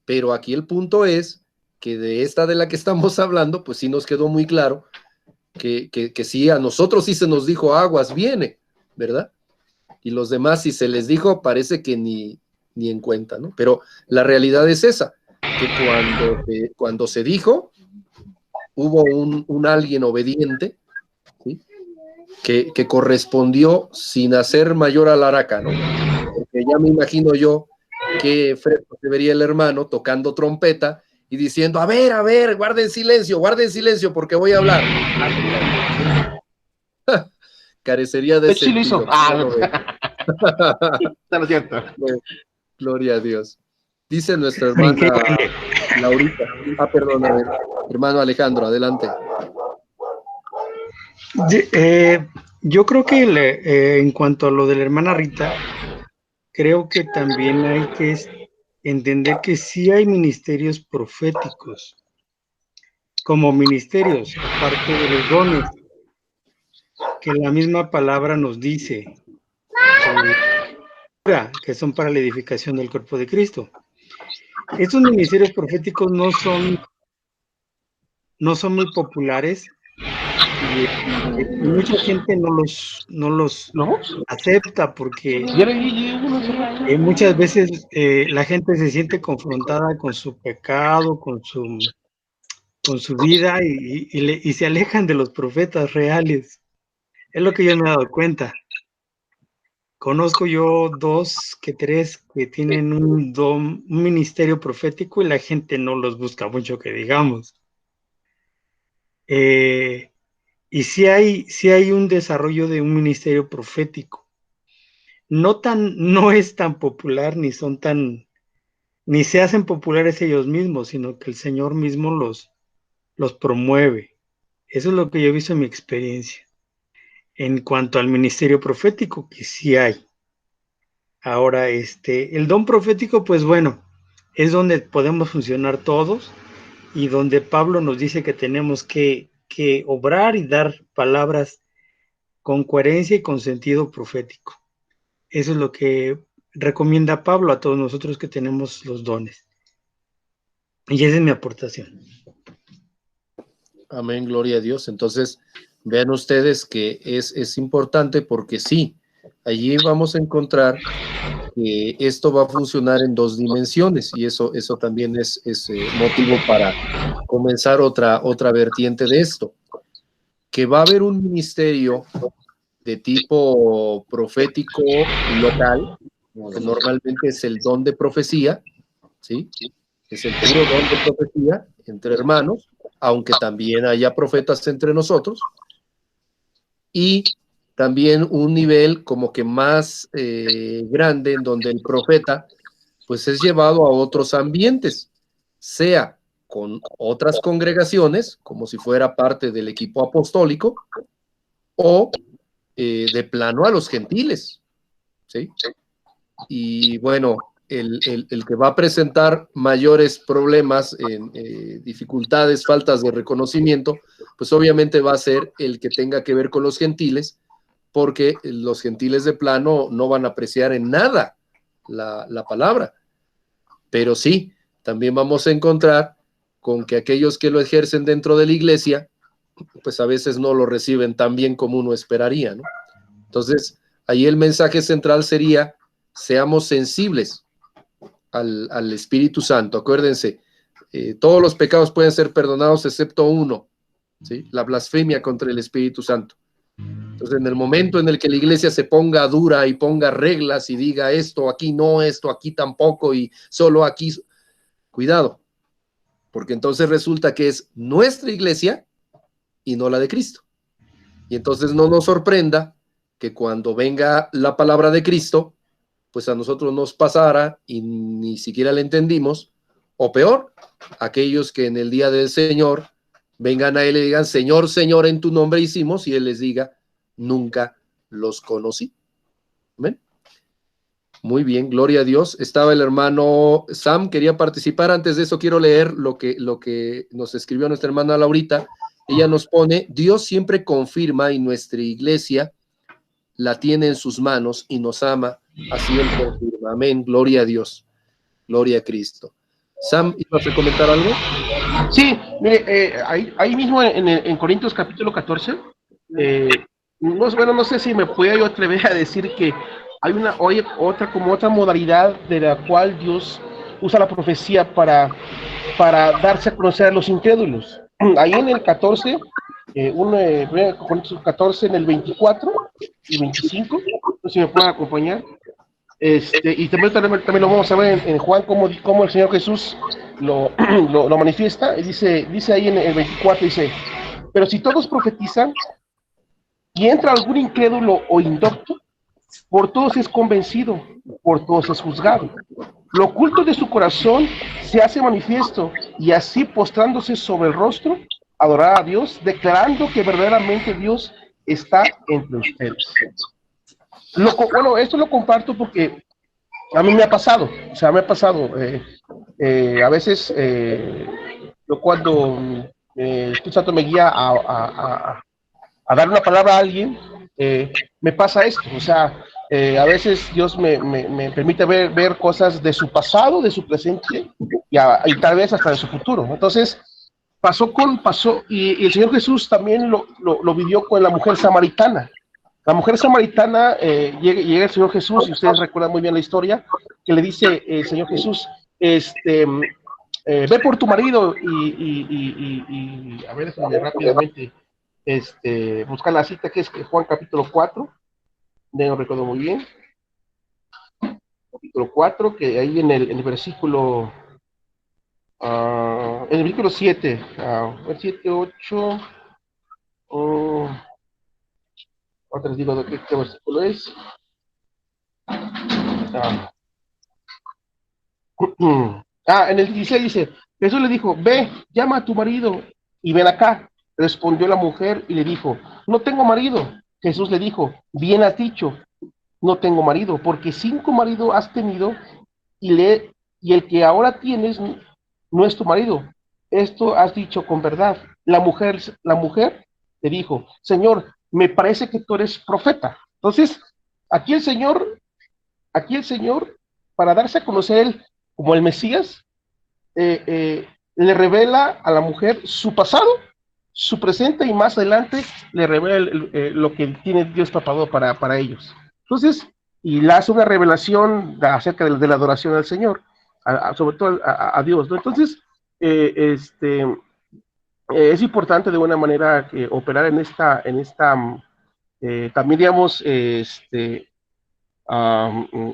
Pero aquí el punto es que de esta de la que estamos hablando, pues sí nos quedó muy claro que sí, a nosotros sí se nos dijo aguas viene, ¿verdad? Y los demás si se les dijo parece que ni en cuenta, ¿no? Pero la realidad es esa, que cuando se dijo, hubo un alguien obediente, ¿sí? que correspondió sin hacer mayor alaraca, ¿no? Porque ya me imagino yo que fresco se vería el hermano tocando trompeta y diciendo, a ver, guarden silencio, porque voy a hablar. Carecería de Sí lo hizo. sentido. Está lo cierto. Gloria a Dios. Dice nuestra hermana Laurita. Perdón, a ver. Hermano Alejandro, adelante. Yo creo que en cuanto a lo de la hermana Rita, creo que también hay que entender que sí hay ministerios proféticos, como ministerios, aparte de los dones, que la misma palabra nos dice, que son para la edificación del cuerpo de Cristo. Estos ministerios proféticos no son muy populares, y mucha gente no los acepta porque muchas veces la gente se siente confrontada con su pecado, con su vida y se alejan de los profetas reales. Es lo que yo me he dado cuenta. Conozco yo 2 que 3 que tienen un ministerio profético y la gente no los busca mucho, que digamos. Y sí hay un desarrollo de un ministerio profético. No es tan popular, ni se hacen populares ellos mismos, sino que el Señor mismo los promueve. Eso es lo que yo he visto en mi experiencia. En cuanto al ministerio profético, que sí hay. Ahora, el don profético, pues bueno, es donde podemos funcionar todos y donde Pablo nos dice que tenemos que obrar y dar palabras con coherencia y con sentido profético. Eso es lo que recomienda Pablo a todos nosotros que tenemos los dones. Y esa es mi aportación. Amén, gloria a Dios. Entonces, vean ustedes que es importante porque sí, allí vamos a encontrar que esto va a funcionar en 2 dimensiones y eso también es motivo para comenzar otra vertiente de esto, que va a haber un ministerio de tipo profético local, que normalmente es el don de profecía, ¿sí? Es el puro don de profecía entre hermanos, aunque también haya profetas entre nosotros, y también un nivel como que más grande en donde el profeta pues es llevado a otros ambientes, sea con otras congregaciones, como si fuera parte del equipo apostólico, o de plano a los gentiles, ¿sí? Y bueno, el que va a presentar mayores problemas, dificultades, faltas de reconocimiento, pues obviamente va a ser el que tenga que ver con los gentiles, porque los gentiles de plano no van a apreciar en nada la palabra. Pero sí, también vamos a encontrar con que aquellos que lo ejercen dentro de la iglesia, pues a veces no lo reciben tan bien como uno esperaría, ¿no? Entonces, ahí el mensaje central sería, seamos sensibles al Espíritu Santo. Acuérdense, todos los pecados pueden ser perdonados excepto uno, ¿sí? La blasfemia contra el Espíritu Santo. Entonces, en el momento en el que la iglesia se ponga dura y ponga reglas y diga esto aquí no, esto aquí tampoco y solo aquí, cuidado, porque entonces resulta que es nuestra iglesia y no la de Cristo. Y entonces no nos sorprenda que cuando venga la palabra de Cristo, pues a nosotros nos pasara y ni siquiera la entendimos, o peor, aquellos que en el día del Señor vengan a Él y digan, Señor, Señor, en tu nombre hicimos, y Él les diga, nunca los conocí. ¿Ven? Muy bien, gloria a Dios. Estaba el hermano Sam, quería participar. Antes de eso quiero leer lo que nos escribió nuestra hermana Laurita. Ella nos pone, Dios siempre confirma y nuestra iglesia la tiene en sus manos y nos ama, así Él confirma. Amén, gloria a Dios, gloria a Cristo. Sam, ¿ibas a comentar algo? Sí, mire, ahí mismo en Corintios capítulo 14, no sé si me puedo yo atrever a decir que hay otra modalidad de la cual Dios usa la profecía para darse a conocer a los incrédulos. Ahí en el 14, Corintios 14, en el 24 y 25, no sé si me pueden acompañar. Y también lo vamos a ver en Juan, cómo el Señor Jesús lo manifiesta. Dice ahí en el 24, dice, pero si todos profetizan y entra algún incrédulo o indocto, por todos es convencido, por todos es juzgado. Lo oculto de su corazón se hace manifiesto, y así postrándose sobre el rostro, adorar a Dios, declarando que verdaderamente Dios está entre ustedes. Bueno, esto lo comparto porque a mí me ha pasado, a veces cuando el Espíritu Santo me guía a dar una palabra a alguien, me pasa esto, a veces Dios me permite ver cosas de su pasado, de su presente, y tal vez hasta de su futuro. Entonces, pasó, y el Señor Jesús también lo vivió con la mujer samaritana. La mujer samaritana, llega el Señor Jesús, y ustedes recuerdan muy bien la historia, que le dice el Señor Jesús, ve por tu marido, y a ver, déjame rápidamente, buscar la cita, que es Juan capítulo 4, no recuerdo muy bien, capítulo 4, que ahí en el versículo, en el versículo 7, 7, 8, ahora les digo de qué versículo es. En el 16 dice, Jesús le dijo, ve, llama a tu marido y ven acá. Respondió la mujer y le dijo, no tengo marido. Jesús le dijo, bien has dicho, no tengo marido, porque 5 maridos has tenido, y el que ahora tienes no es tu marido. Esto has dicho con verdad. La mujer le dijo, Señor, me parece que tú eres profeta. Entonces, aquí el Señor, para darse a conocer él como el Mesías, le revela a la mujer su pasado, su presente, y más adelante le revela lo que tiene Dios preparado para ellos. Entonces, y le hace una revelación acerca de la adoración al Señor, sobre todo a Dios, ¿no? Entonces, es importante de una manera operar en esta también, digamos, en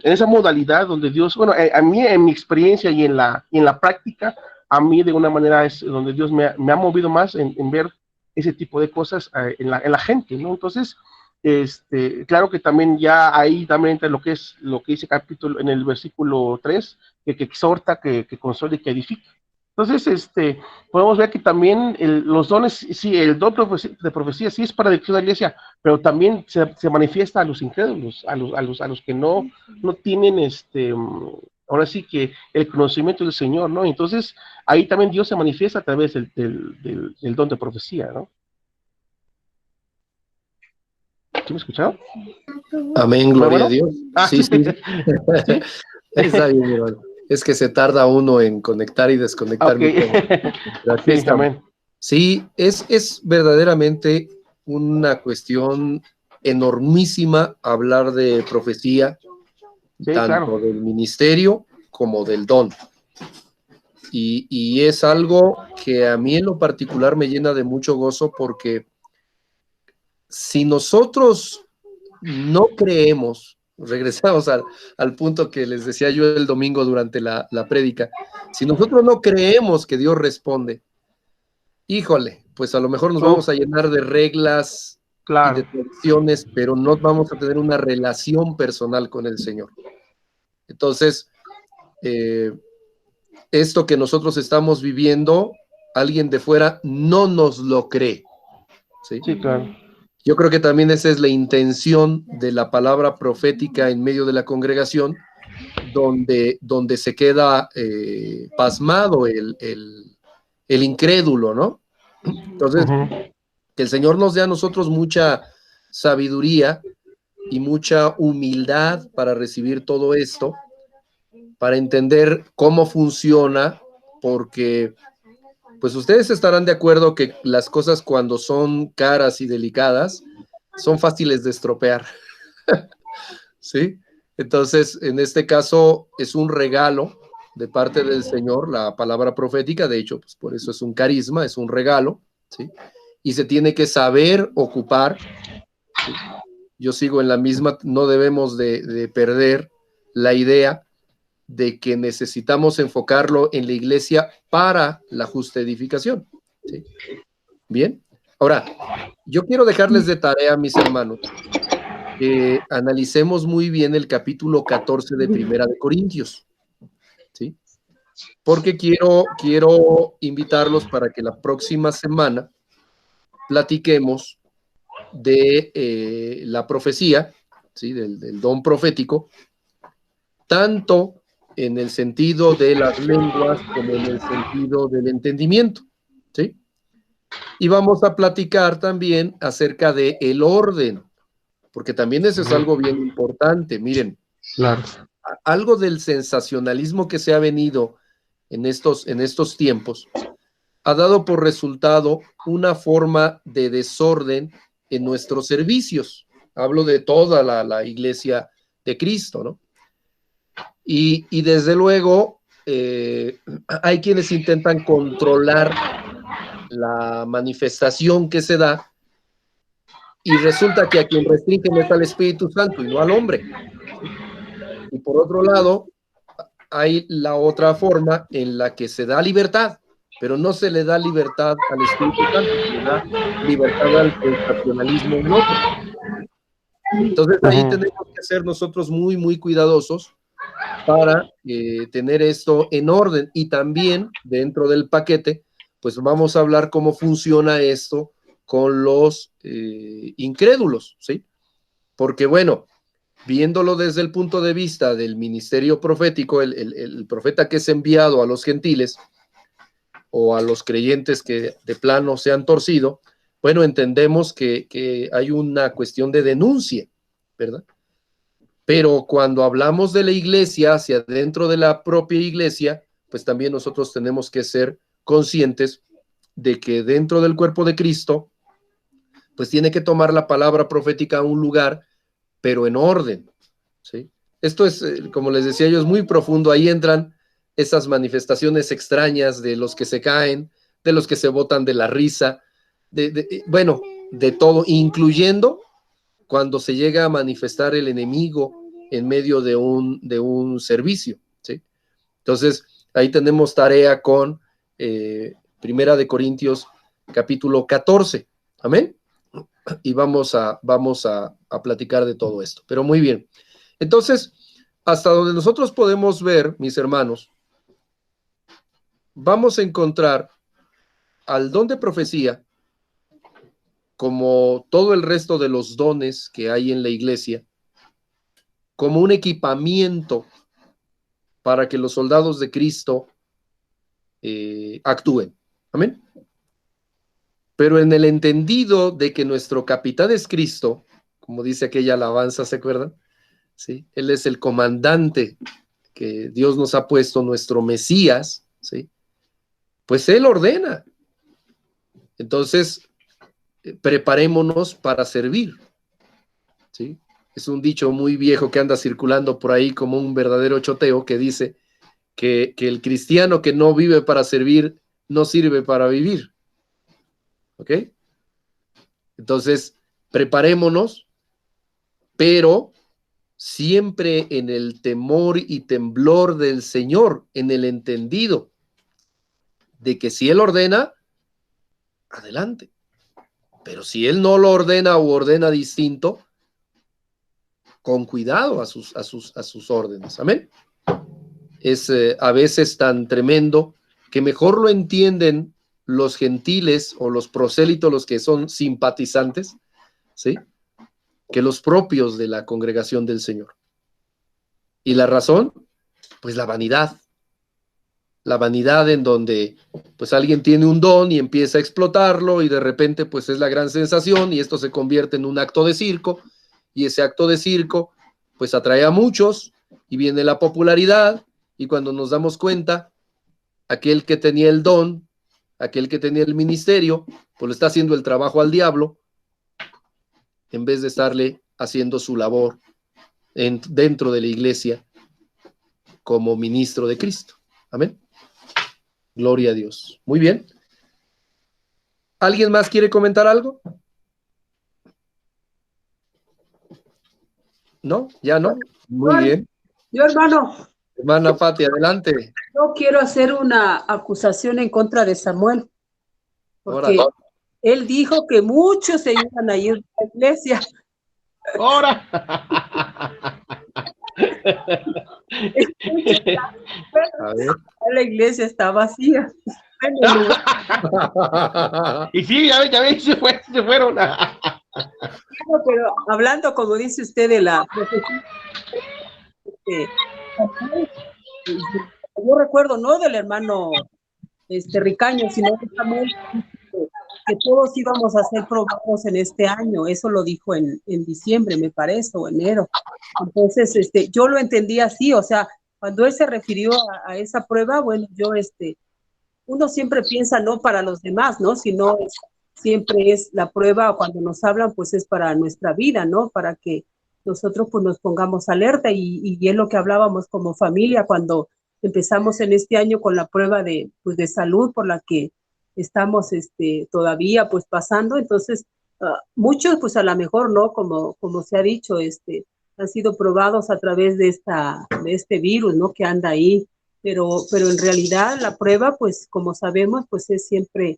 esa modalidad donde Dios, bueno, a mí en mi experiencia y en la práctica, a mí de una manera es donde Dios me ha movido más en ver ese tipo de cosas en la gente, ¿no? Entonces, claro que también ya ahí también entra lo que dice capítulo en el versículo 3, que exhorta, que consuela y que edifica. Entonces, podemos ver que también los dones, sí, el don de profecía sí es para dirección de la iglesia, pero también se manifiesta a los incrédulos, a los que no tienen, ahora sí que el conocimiento del Señor, ¿no? Entonces, ahí también Dios se manifiesta a través del don de profecía, ¿no? ¿Sí me escucharon? Amén, gloria a Dios. Sí. ¿Sí? Está bien, mi hermano. Es que se tarda uno en conectar y desconectar. Okay. Sí, es verdaderamente una cuestión enormísima hablar de profecía, sí, tanto claro, del ministerio como del don. Y es algo que a mí en lo particular me llena de mucho gozo, porque si nosotros no creemos, regresamos al punto que les decía yo el domingo durante la prédica, si nosotros no creemos que Dios responde, híjole, pues a lo mejor nos vamos a llenar de reglas Claro. y de tradiciones, pero no vamos a tener una relación personal con el Señor. Entonces, esto que nosotros estamos viviendo, alguien de fuera no nos lo cree. ¿Sí? Sí, claro. Yo creo que también esa es la intención de la palabra profética en medio de la congregación, donde se queda pasmado el incrédulo, ¿no? Entonces, que el Señor nos dé a nosotros mucha sabiduría y mucha humildad para recibir todo esto, para entender cómo funciona, porque pues ustedes estarán de acuerdo que las cosas cuando son caras y delicadas son fáciles de estropear. ¿Sí? Entonces, en este caso es un regalo de parte del Señor, la palabra profética, de hecho, pues por eso es un carisma, es un regalo, ¿sí? Y se tiene que saber ocupar. ¿Sí? Yo sigo en la misma, no debemos de perder la idea de que necesitamos enfocarlo en la iglesia para la justa edificación. ¿Sí? Bien, ahora, yo quiero dejarles de tarea, mis hermanos, que analicemos muy bien el capítulo 14 de Primera de Corintios, ¿sí? Porque quiero invitarlos para que la próxima semana platiquemos de la profecía, ¿sí? Del don profético, tanto en el sentido de las lenguas como en el sentido del entendimiento, ¿sí? Y vamos a platicar también acerca de el orden, porque también eso es algo bien importante. Miren, claro, algo del sensacionalismo que se ha venido en estos tiempos ha dado por resultado una forma de desorden en nuestros servicios. Hablo de toda la iglesia de Cristo, ¿no? Y desde luego hay quienes intentan controlar la manifestación que se da y resulta que a quien restringen es al Espíritu Santo y no al hombre. Y por otro lado, hay la otra forma en la que se da libertad, pero no se le da libertad al Espíritu Santo, se le da libertad al sensacionalismo en otro. Entonces ahí tenemos que ser nosotros muy, muy cuidadosos para tener esto en orden. Y también dentro del paquete, pues vamos a hablar cómo funciona esto con los incrédulos, ¿sí? Porque bueno, viéndolo desde el punto de vista del ministerio profético, el profeta que es enviado a los gentiles o a los creyentes que de plano se han torcido, bueno, entendemos que hay una cuestión de denuncia, ¿verdad? Pero cuando hablamos de la iglesia, hacia dentro de la propia iglesia, pues también nosotros tenemos que ser conscientes de que dentro del cuerpo de Cristo, pues tiene que tomar la palabra profética a un lugar, pero en orden, ¿sí? Esto es, como les decía yo, es muy profundo. Ahí entran esas manifestaciones extrañas de los que se caen, de los que se botan de la risa, bueno, de todo, incluyendo cuando se llega a manifestar el enemigo en medio de un servicio, ¿sí? Entonces, ahí tenemos tarea con Primera de Corintios, capítulo 14. Amén. Y vamos a platicar de todo esto. Pero muy bien. Entonces, hasta donde nosotros podemos ver, mis hermanos, vamos a encontrar al don de profecía, como todo el resto de los dones que hay en la iglesia, como un equipamiento para que los soldados de Cristo actúen. Amén. Pero en el entendido de que nuestro capitán es Cristo, como dice aquella alabanza, ¿se acuerdan? ¿Sí? Él es el comandante que Dios nos ha puesto, nuestro Mesías, ¿sí? Pues Él ordena. Entonces, preparémonos para servir, ¿sí? Es un dicho muy viejo que anda circulando por ahí como un verdadero choteo que dice que el cristiano que no vive para servir no sirve para vivir. ¿Ok? Entonces, preparémonos, pero siempre en el temor y temblor del Señor, en el entendido de que si Él ordena, adelante. Pero si él no lo ordena o ordena distinto, con cuidado a sus órdenes. Amén. Es a veces tan tremendo que mejor lo entienden los gentiles o los prosélitos, los que son simpatizantes, ¿sí?, que los propios de la congregación del Señor. ¿Y la razón? Pues la vanidad. La vanidad en donde pues alguien tiene un don y empieza a explotarlo y de repente pues es la gran sensación y esto se convierte en un acto de circo y ese acto de circo pues atrae a muchos y viene la popularidad y cuando nos damos cuenta, aquel que tenía el don, aquel que tenía el ministerio, pues le está haciendo el trabajo al diablo en vez de estarle haciendo su labor dentro de la iglesia como ministro de Cristo. Amén. Gloria a Dios. Muy bien. ¿Alguien más quiere comentar algo? ¿No? ¿Ya no? Muy bien. Yo, hermano. Hermana Pati, adelante. Yo quiero hacer una acusación en contra de Samuel. Porque Ahora. Él dijo que muchos se iban a ir a la iglesia. ¡Ahora! A ver. La iglesia está vacía. Y sí, ya ves, se fueron. Pero hablando, como dice usted, de la profecía, yo recuerdo, no del hermano Ricaño, sino de Samuel, que todos íbamos a ser probados en este año. Eso lo dijo en diciembre, me parece, o enero. Entonces, yo lo entendí así, o sea, cuando él se refirió a esa prueba, bueno, yo, uno siempre piensa no para los demás, ¿no? Sino siempre es la prueba, cuando nos hablan, pues es para nuestra vida, ¿no? Para que nosotros pues nos pongamos alerta y es lo que hablábamos como familia cuando empezamos en este año con la prueba de salud por la que estamos todavía pues pasando. Entonces, muchos pues a lo mejor, ¿no? Como se ha dicho, han sido probados a través de este virus, ¿no? Que anda ahí, pero en realidad la prueba, pues como sabemos, pues es siempre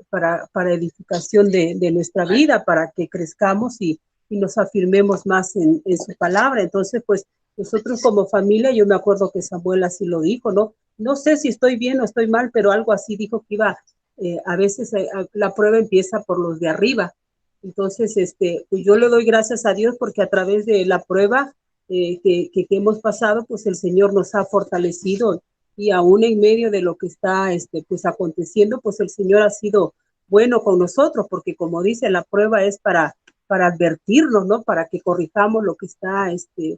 para edificación de nuestra vida, para que crezcamos y nos afirmemos más en su palabra. Entonces, pues nosotros como familia, yo me acuerdo que Samuel así lo dijo, ¿no? No sé si estoy bien o estoy mal, pero algo así dijo que iba, a veces la prueba empieza por los de arriba. Entonces, pues yo le doy gracias a Dios porque a través de la prueba que hemos pasado, pues el Señor nos ha fortalecido y aún en medio de lo que está pues aconteciendo, pues el Señor ha sido bueno con nosotros, porque como dice, la prueba es para advertirnos, ¿no? Para que corrijamos lo que está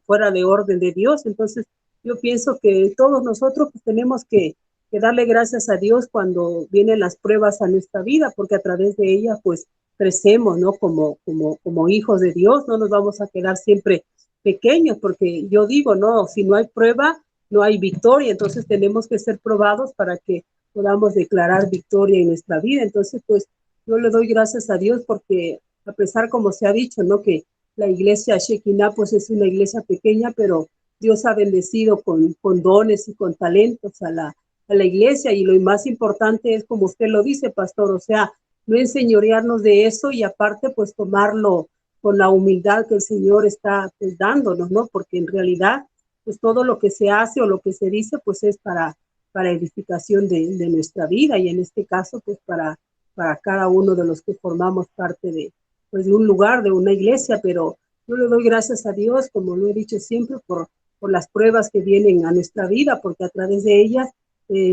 fuera de orden de Dios. Entonces, yo pienso que todos nosotros pues, tenemos que darle gracias a Dios cuando vienen las pruebas a nuestra vida, porque a través de ellas, pues, crecemos, ¿no? Como hijos de Dios, no nos vamos a quedar siempre pequeños, porque yo digo, no, si no hay prueba, no hay victoria. Entonces, tenemos que ser probados para que podamos declarar victoria en nuestra vida. Entonces, pues, yo le doy gracias a Dios porque a pesar, como se ha dicho, ¿no? Que la iglesia Shekinah, pues es una iglesia pequeña, pero Dios ha bendecido con dones y con talentos a la iglesia, y lo más importante es, como usted lo dice, pastor, o sea, no enseñorearnos de eso y aparte, pues tomarlo con la humildad que el Señor está pues, dándonos, ¿no? Porque en realidad, pues todo lo que se hace o lo que se dice, pues es para edificación de nuestra vida, y en este caso, pues para cada uno de los que formamos parte de un lugar, de una iglesia. Pero yo le doy gracias a Dios, como lo he dicho siempre, por las pruebas que vienen a nuestra vida, porque a través de ellas,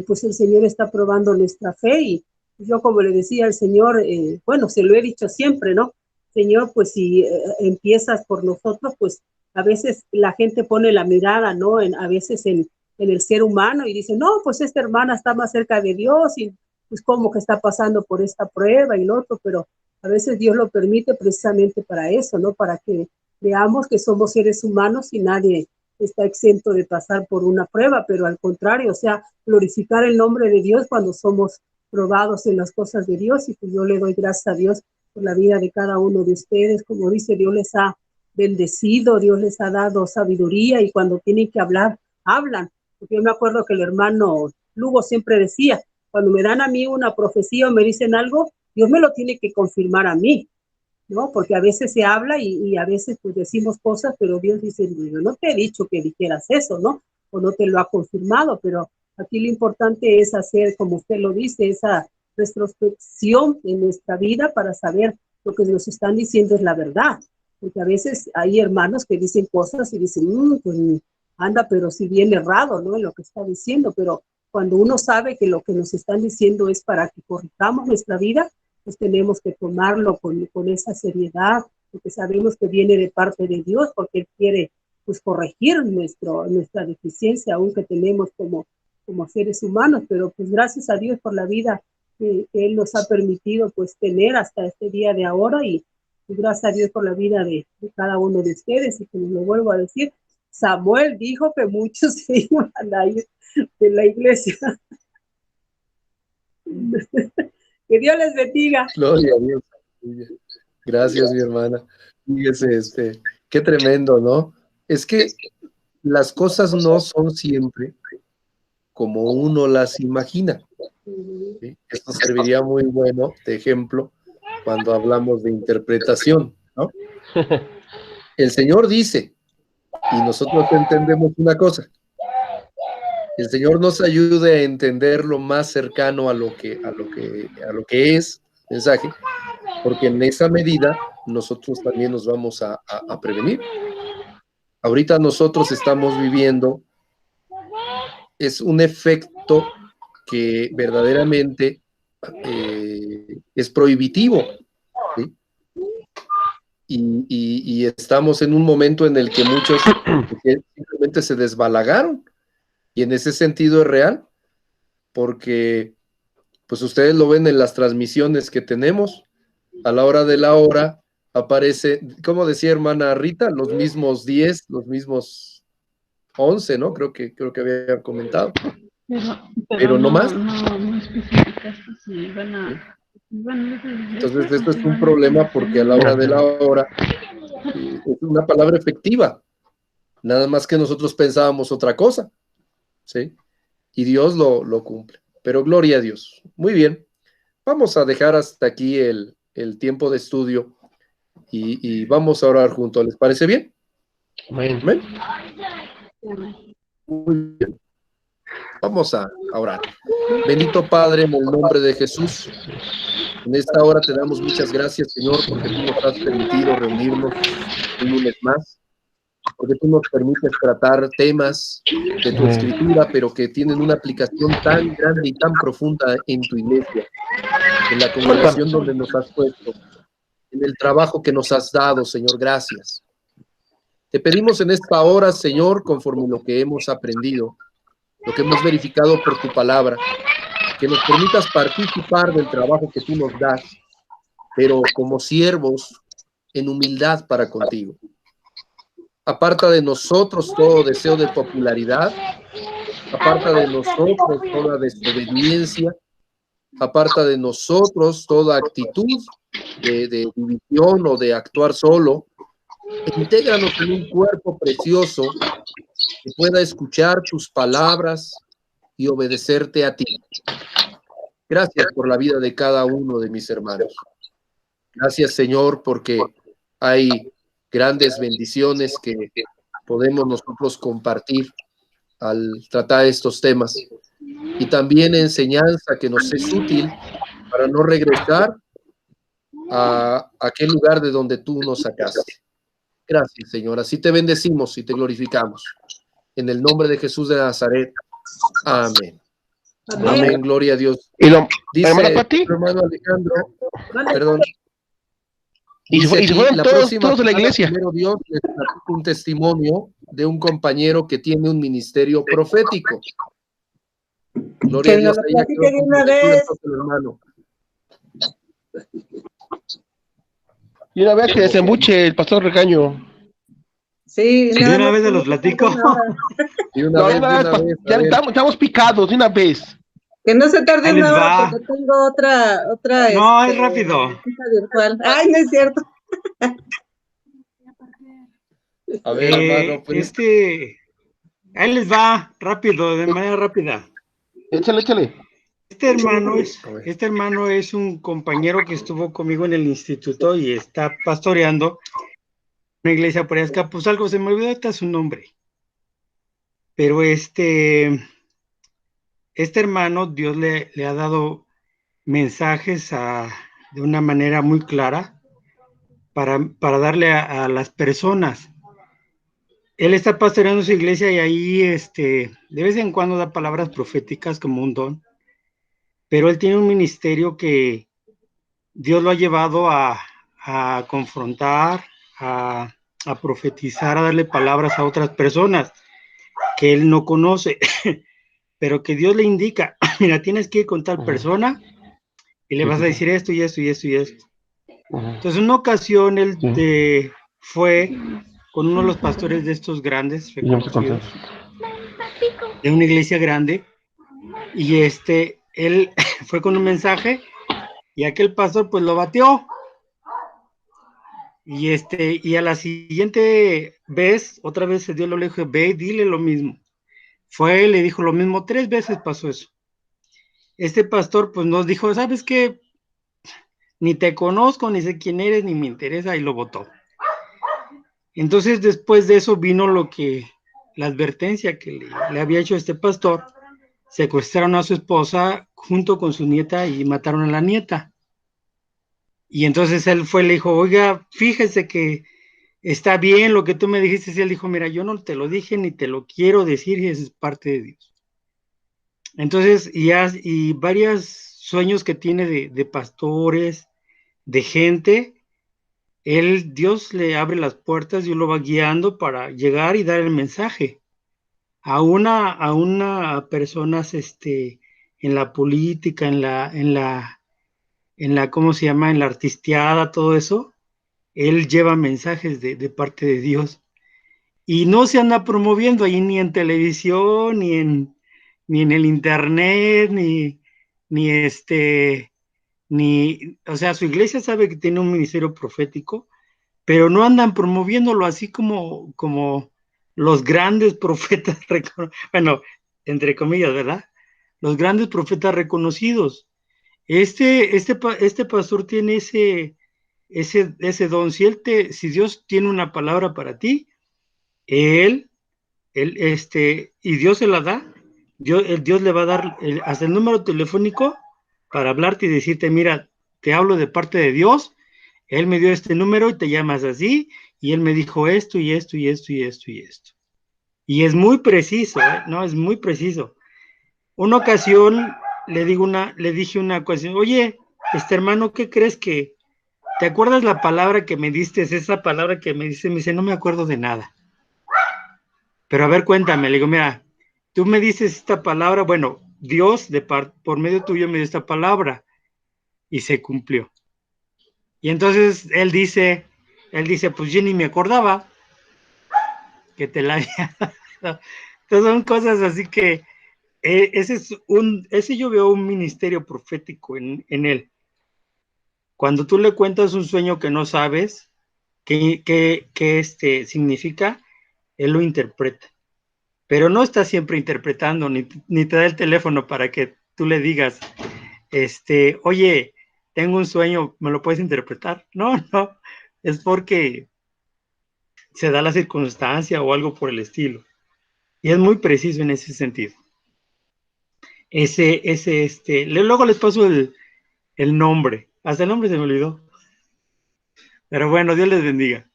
pues el Señor está probando nuestra fe. Y yo, como le decía al Señor, bueno, se lo he dicho siempre, ¿no? Señor, pues si empiezas por nosotros, pues a veces la gente pone la mirada, ¿no? A veces en el ser humano y dice, no, pues esta hermana está más cerca de Dios y pues como que está pasando por esta prueba y lo otro, pero a veces Dios lo permite precisamente para eso, ¿no? Para que veamos que somos seres humanos y nadie está exento de pasar por una prueba, pero al contrario, o sea, glorificar el nombre de Dios cuando somos probados en las cosas de Dios. Y pues yo le doy gracias a Dios por la vida de cada uno de ustedes. Como dice, Dios les ha bendecido, Dios les ha dado sabiduría, y cuando tienen que hablar, hablan. Porque yo me acuerdo que el hermano Lugo siempre decía, cuando me dan a mí una profecía o me dicen algo, Dios me lo tiene que confirmar a mí. ¿no? Porque a veces se habla y a veces pues decimos cosas, pero Dios dice, yo no te he dicho que dijeras eso, ¿no? O no te lo ha confirmado, pero aquí lo importante es hacer, como usted lo dice, esa retrospección en nuestra vida para saber lo que nos están diciendo es la verdad. Porque a veces hay hermanos que dicen cosas y dicen, pues anda, pero si bien errado, ¿no? En lo que está diciendo, pero cuando uno sabe que lo que nos están diciendo es para que corrijamos nuestra vida, pues tenemos que tomarlo con esa seriedad, porque sabemos que viene de parte de Dios, porque Él quiere pues corregir nuestra deficiencia aún que tenemos como seres humanos, pero pues gracias a Dios por la vida que Él nos ha permitido pues tener hasta este día de ahora y gracias a Dios por la vida de cada uno de ustedes y como lo vuelvo a decir, Samuel dijo que muchos se iban a ir de la iglesia. Que Dios les bendiga. Gloria a Dios. Gracias, mi hermana. Fíjese, qué tremendo, ¿no? Es que las cosas no son siempre como uno las imagina. ¿Sí? Esto serviría muy bueno de ejemplo cuando hablamos de interpretación, ¿no? El Señor dice, y nosotros entendemos una cosa. El Señor nos ayude a entender lo más cercano a lo que es mensaje, porque en esa medida nosotros también nos vamos a prevenir. Ahorita nosotros estamos viviendo, es un efecto que verdaderamente es prohibitivo, ¿sí? Y estamos en un momento en el que muchos simplemente se desbalagaron. Y en ese sentido es real, porque pues ustedes lo ven en las transmisiones que tenemos, a la hora de la hora aparece, como decía hermana Rita, los mismos 10, los mismos 11, ¿no? Creo que había comentado. Pero no más. No especificaste si iban a... Entonces esto es un problema porque a la hora de la hora es una palabra efectiva, nada más que nosotros pensábamos otra cosa. ¿Sí? Y Dios lo cumple. Pero gloria a Dios. Muy bien. Vamos a dejar hasta aquí el tiempo de estudio y vamos a orar juntos. ¿Les parece bien? Amén. ¿Amén? Muy bien. Vamos a orar. Bendito Padre, en el nombre de Jesús, en esta hora te damos muchas gracias, Señor, porque tú nos has permitido reunirnos un lunes más, porque tú nos permites tratar temas de tu escritura, pero que tienen una aplicación tan grande y tan profunda en tu iglesia, en la congregación donde nos has puesto, en el trabajo que nos has dado, Señor, gracias. Te pedimos en esta hora, Señor, conforme lo que hemos aprendido, lo que hemos verificado por tu palabra, que nos permitas participar del trabajo que tú nos das, pero como siervos en humildad para contigo. Aparta de nosotros todo deseo de popularidad, aparta de nosotros toda desobediencia, aparta de nosotros toda actitud de división o de actuar solo. Intégranos en un cuerpo precioso que pueda escuchar tus palabras y obedecerte a ti. Gracias por la vida de cada uno de mis hermanos. Gracias, Señor, porque hay grandes bendiciones que podemos nosotros compartir al tratar estos temas. Y también enseñanza que nos es útil para no regresar a aquel lugar de donde tú nos sacaste. Gracias, Señor. Así te bendecimos y te glorificamos. En el nombre de Jesús de Nazaret. Amén. Amén. Amén. Gloria a Dios. ¿Y lo, Dice hermano Alejandro, perdón. Y se fueron todos de la iglesia. Primero Dios les platico un testimonio de un compañero que tiene un ministerio profético. Gloria a Dios. De una vez. Hermano. Y una vez que desembuche el pastor Recaño. Sí, de una vez se los platico. De una vez, ya estamos picados, de una vez. Que no se tarde una hora porque tengo otra no, es rápido. Virtual. Ay, no es cierto. A ver, hermano, pues. Ahí les va, rápido, de manera rápida. Échale. Este hermano es un compañero que estuvo conmigo en el instituto y está pastoreando una iglesia por allá. Escapuzalco, se me olvidó ahorita su nombre. Pero este hermano, Dios le ha dado mensajes de una manera muy clara para darle a las personas. Él está pastoreando su iglesia y ahí de vez en cuando da palabras proféticas como un don, pero él tiene un ministerio que Dios lo ha llevado a confrontar, a profetizar, a darle palabras a otras personas que él no conoce, pero que Dios le indica, mira, tienes que ir con tal persona y le vas a decir esto y esto y esto y esto. Entonces, en una ocasión él fue con uno de los pastores de estos grandes, reconocidos, de una iglesia grande, y él fue con un mensaje y aquel pastor pues lo bateó. Y a la siguiente vez, otra vez Dios le dijo, ve y dile lo mismo. Fue, le dijo lo mismo, 3 veces pasó eso. Este pastor pues nos dijo, ¿sabes qué? Ni te conozco, ni sé quién eres, ni me interesa, y lo votó. Entonces después de eso vino la advertencia que le había hecho este pastor. Secuestraron a su esposa junto con su nieta y mataron a la nieta. Y entonces él fue y le dijo, oiga, fíjese que está bien lo que tú me dijiste. Y él dijo, mira, yo no te lo dije ni te lo quiero decir, y es parte de Dios. Entonces, y varios sueños que tiene de pastores, de gente, Dios le abre las puertas, Dios lo va guiando para llegar y dar el mensaje a una personas en la política, en la ¿cómo se llama? En la artisteada, todo eso. Él lleva mensajes de parte de Dios y no se anda promoviendo ahí ni en televisión, ni en el internet, o sea, su iglesia sabe que tiene un ministerio profético, pero no andan promoviéndolo así como los grandes profetas, bueno, entre comillas, ¿verdad? Los grandes profetas reconocidos. Este pastor tiene ese don. Si Dios tiene una palabra para ti, y Dios se la da, Dios le va a dar hasta el número telefónico para hablarte y decirte, mira, te hablo de parte de Dios, Él me dio este número y te llamas así, y Él me dijo esto y esto y esto y esto y esto. Y es muy preciso, ¿no? Es muy preciso. Una ocasión le dije una ocasión, oye, hermano, ¿qué crees que te acuerdas la palabra que me diste? Esa palabra que me dice, no me acuerdo de nada. Pero a ver, cuéntame. Le digo, mira, tú me dices esta palabra, bueno, Dios por medio tuyo me dio esta palabra y se cumplió. Y entonces él dice, pues yo ni me acordaba que te la había dado. Entonces son cosas así que ese yo veo un ministerio profético en él. Cuando tú le cuentas un sueño que no sabes qué significa, él lo interpreta. Pero no está siempre interpretando, ni te da el teléfono para que tú le digas, oye, tengo un sueño, ¿me lo puedes interpretar? No, es porque se da la circunstancia o algo por el estilo. Y es muy preciso en ese sentido. Luego les paso el nombre. Hasta el nombre se me olvidó. Pero bueno, Dios les bendiga.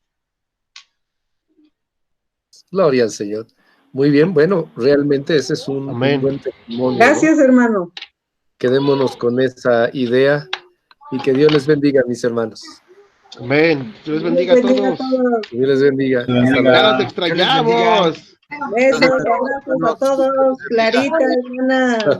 Gloria al Señor. Muy bien, bueno, realmente ese es un buen testimonio. Gracias, ¿no? hermano. Quedémonos con esa idea y que Dios les bendiga, mis hermanos. Amén. Dios les bendiga a todos. Dios les bendiga. Ya los extrañamos. Besos, abrazos a todos. Clarita, hermana.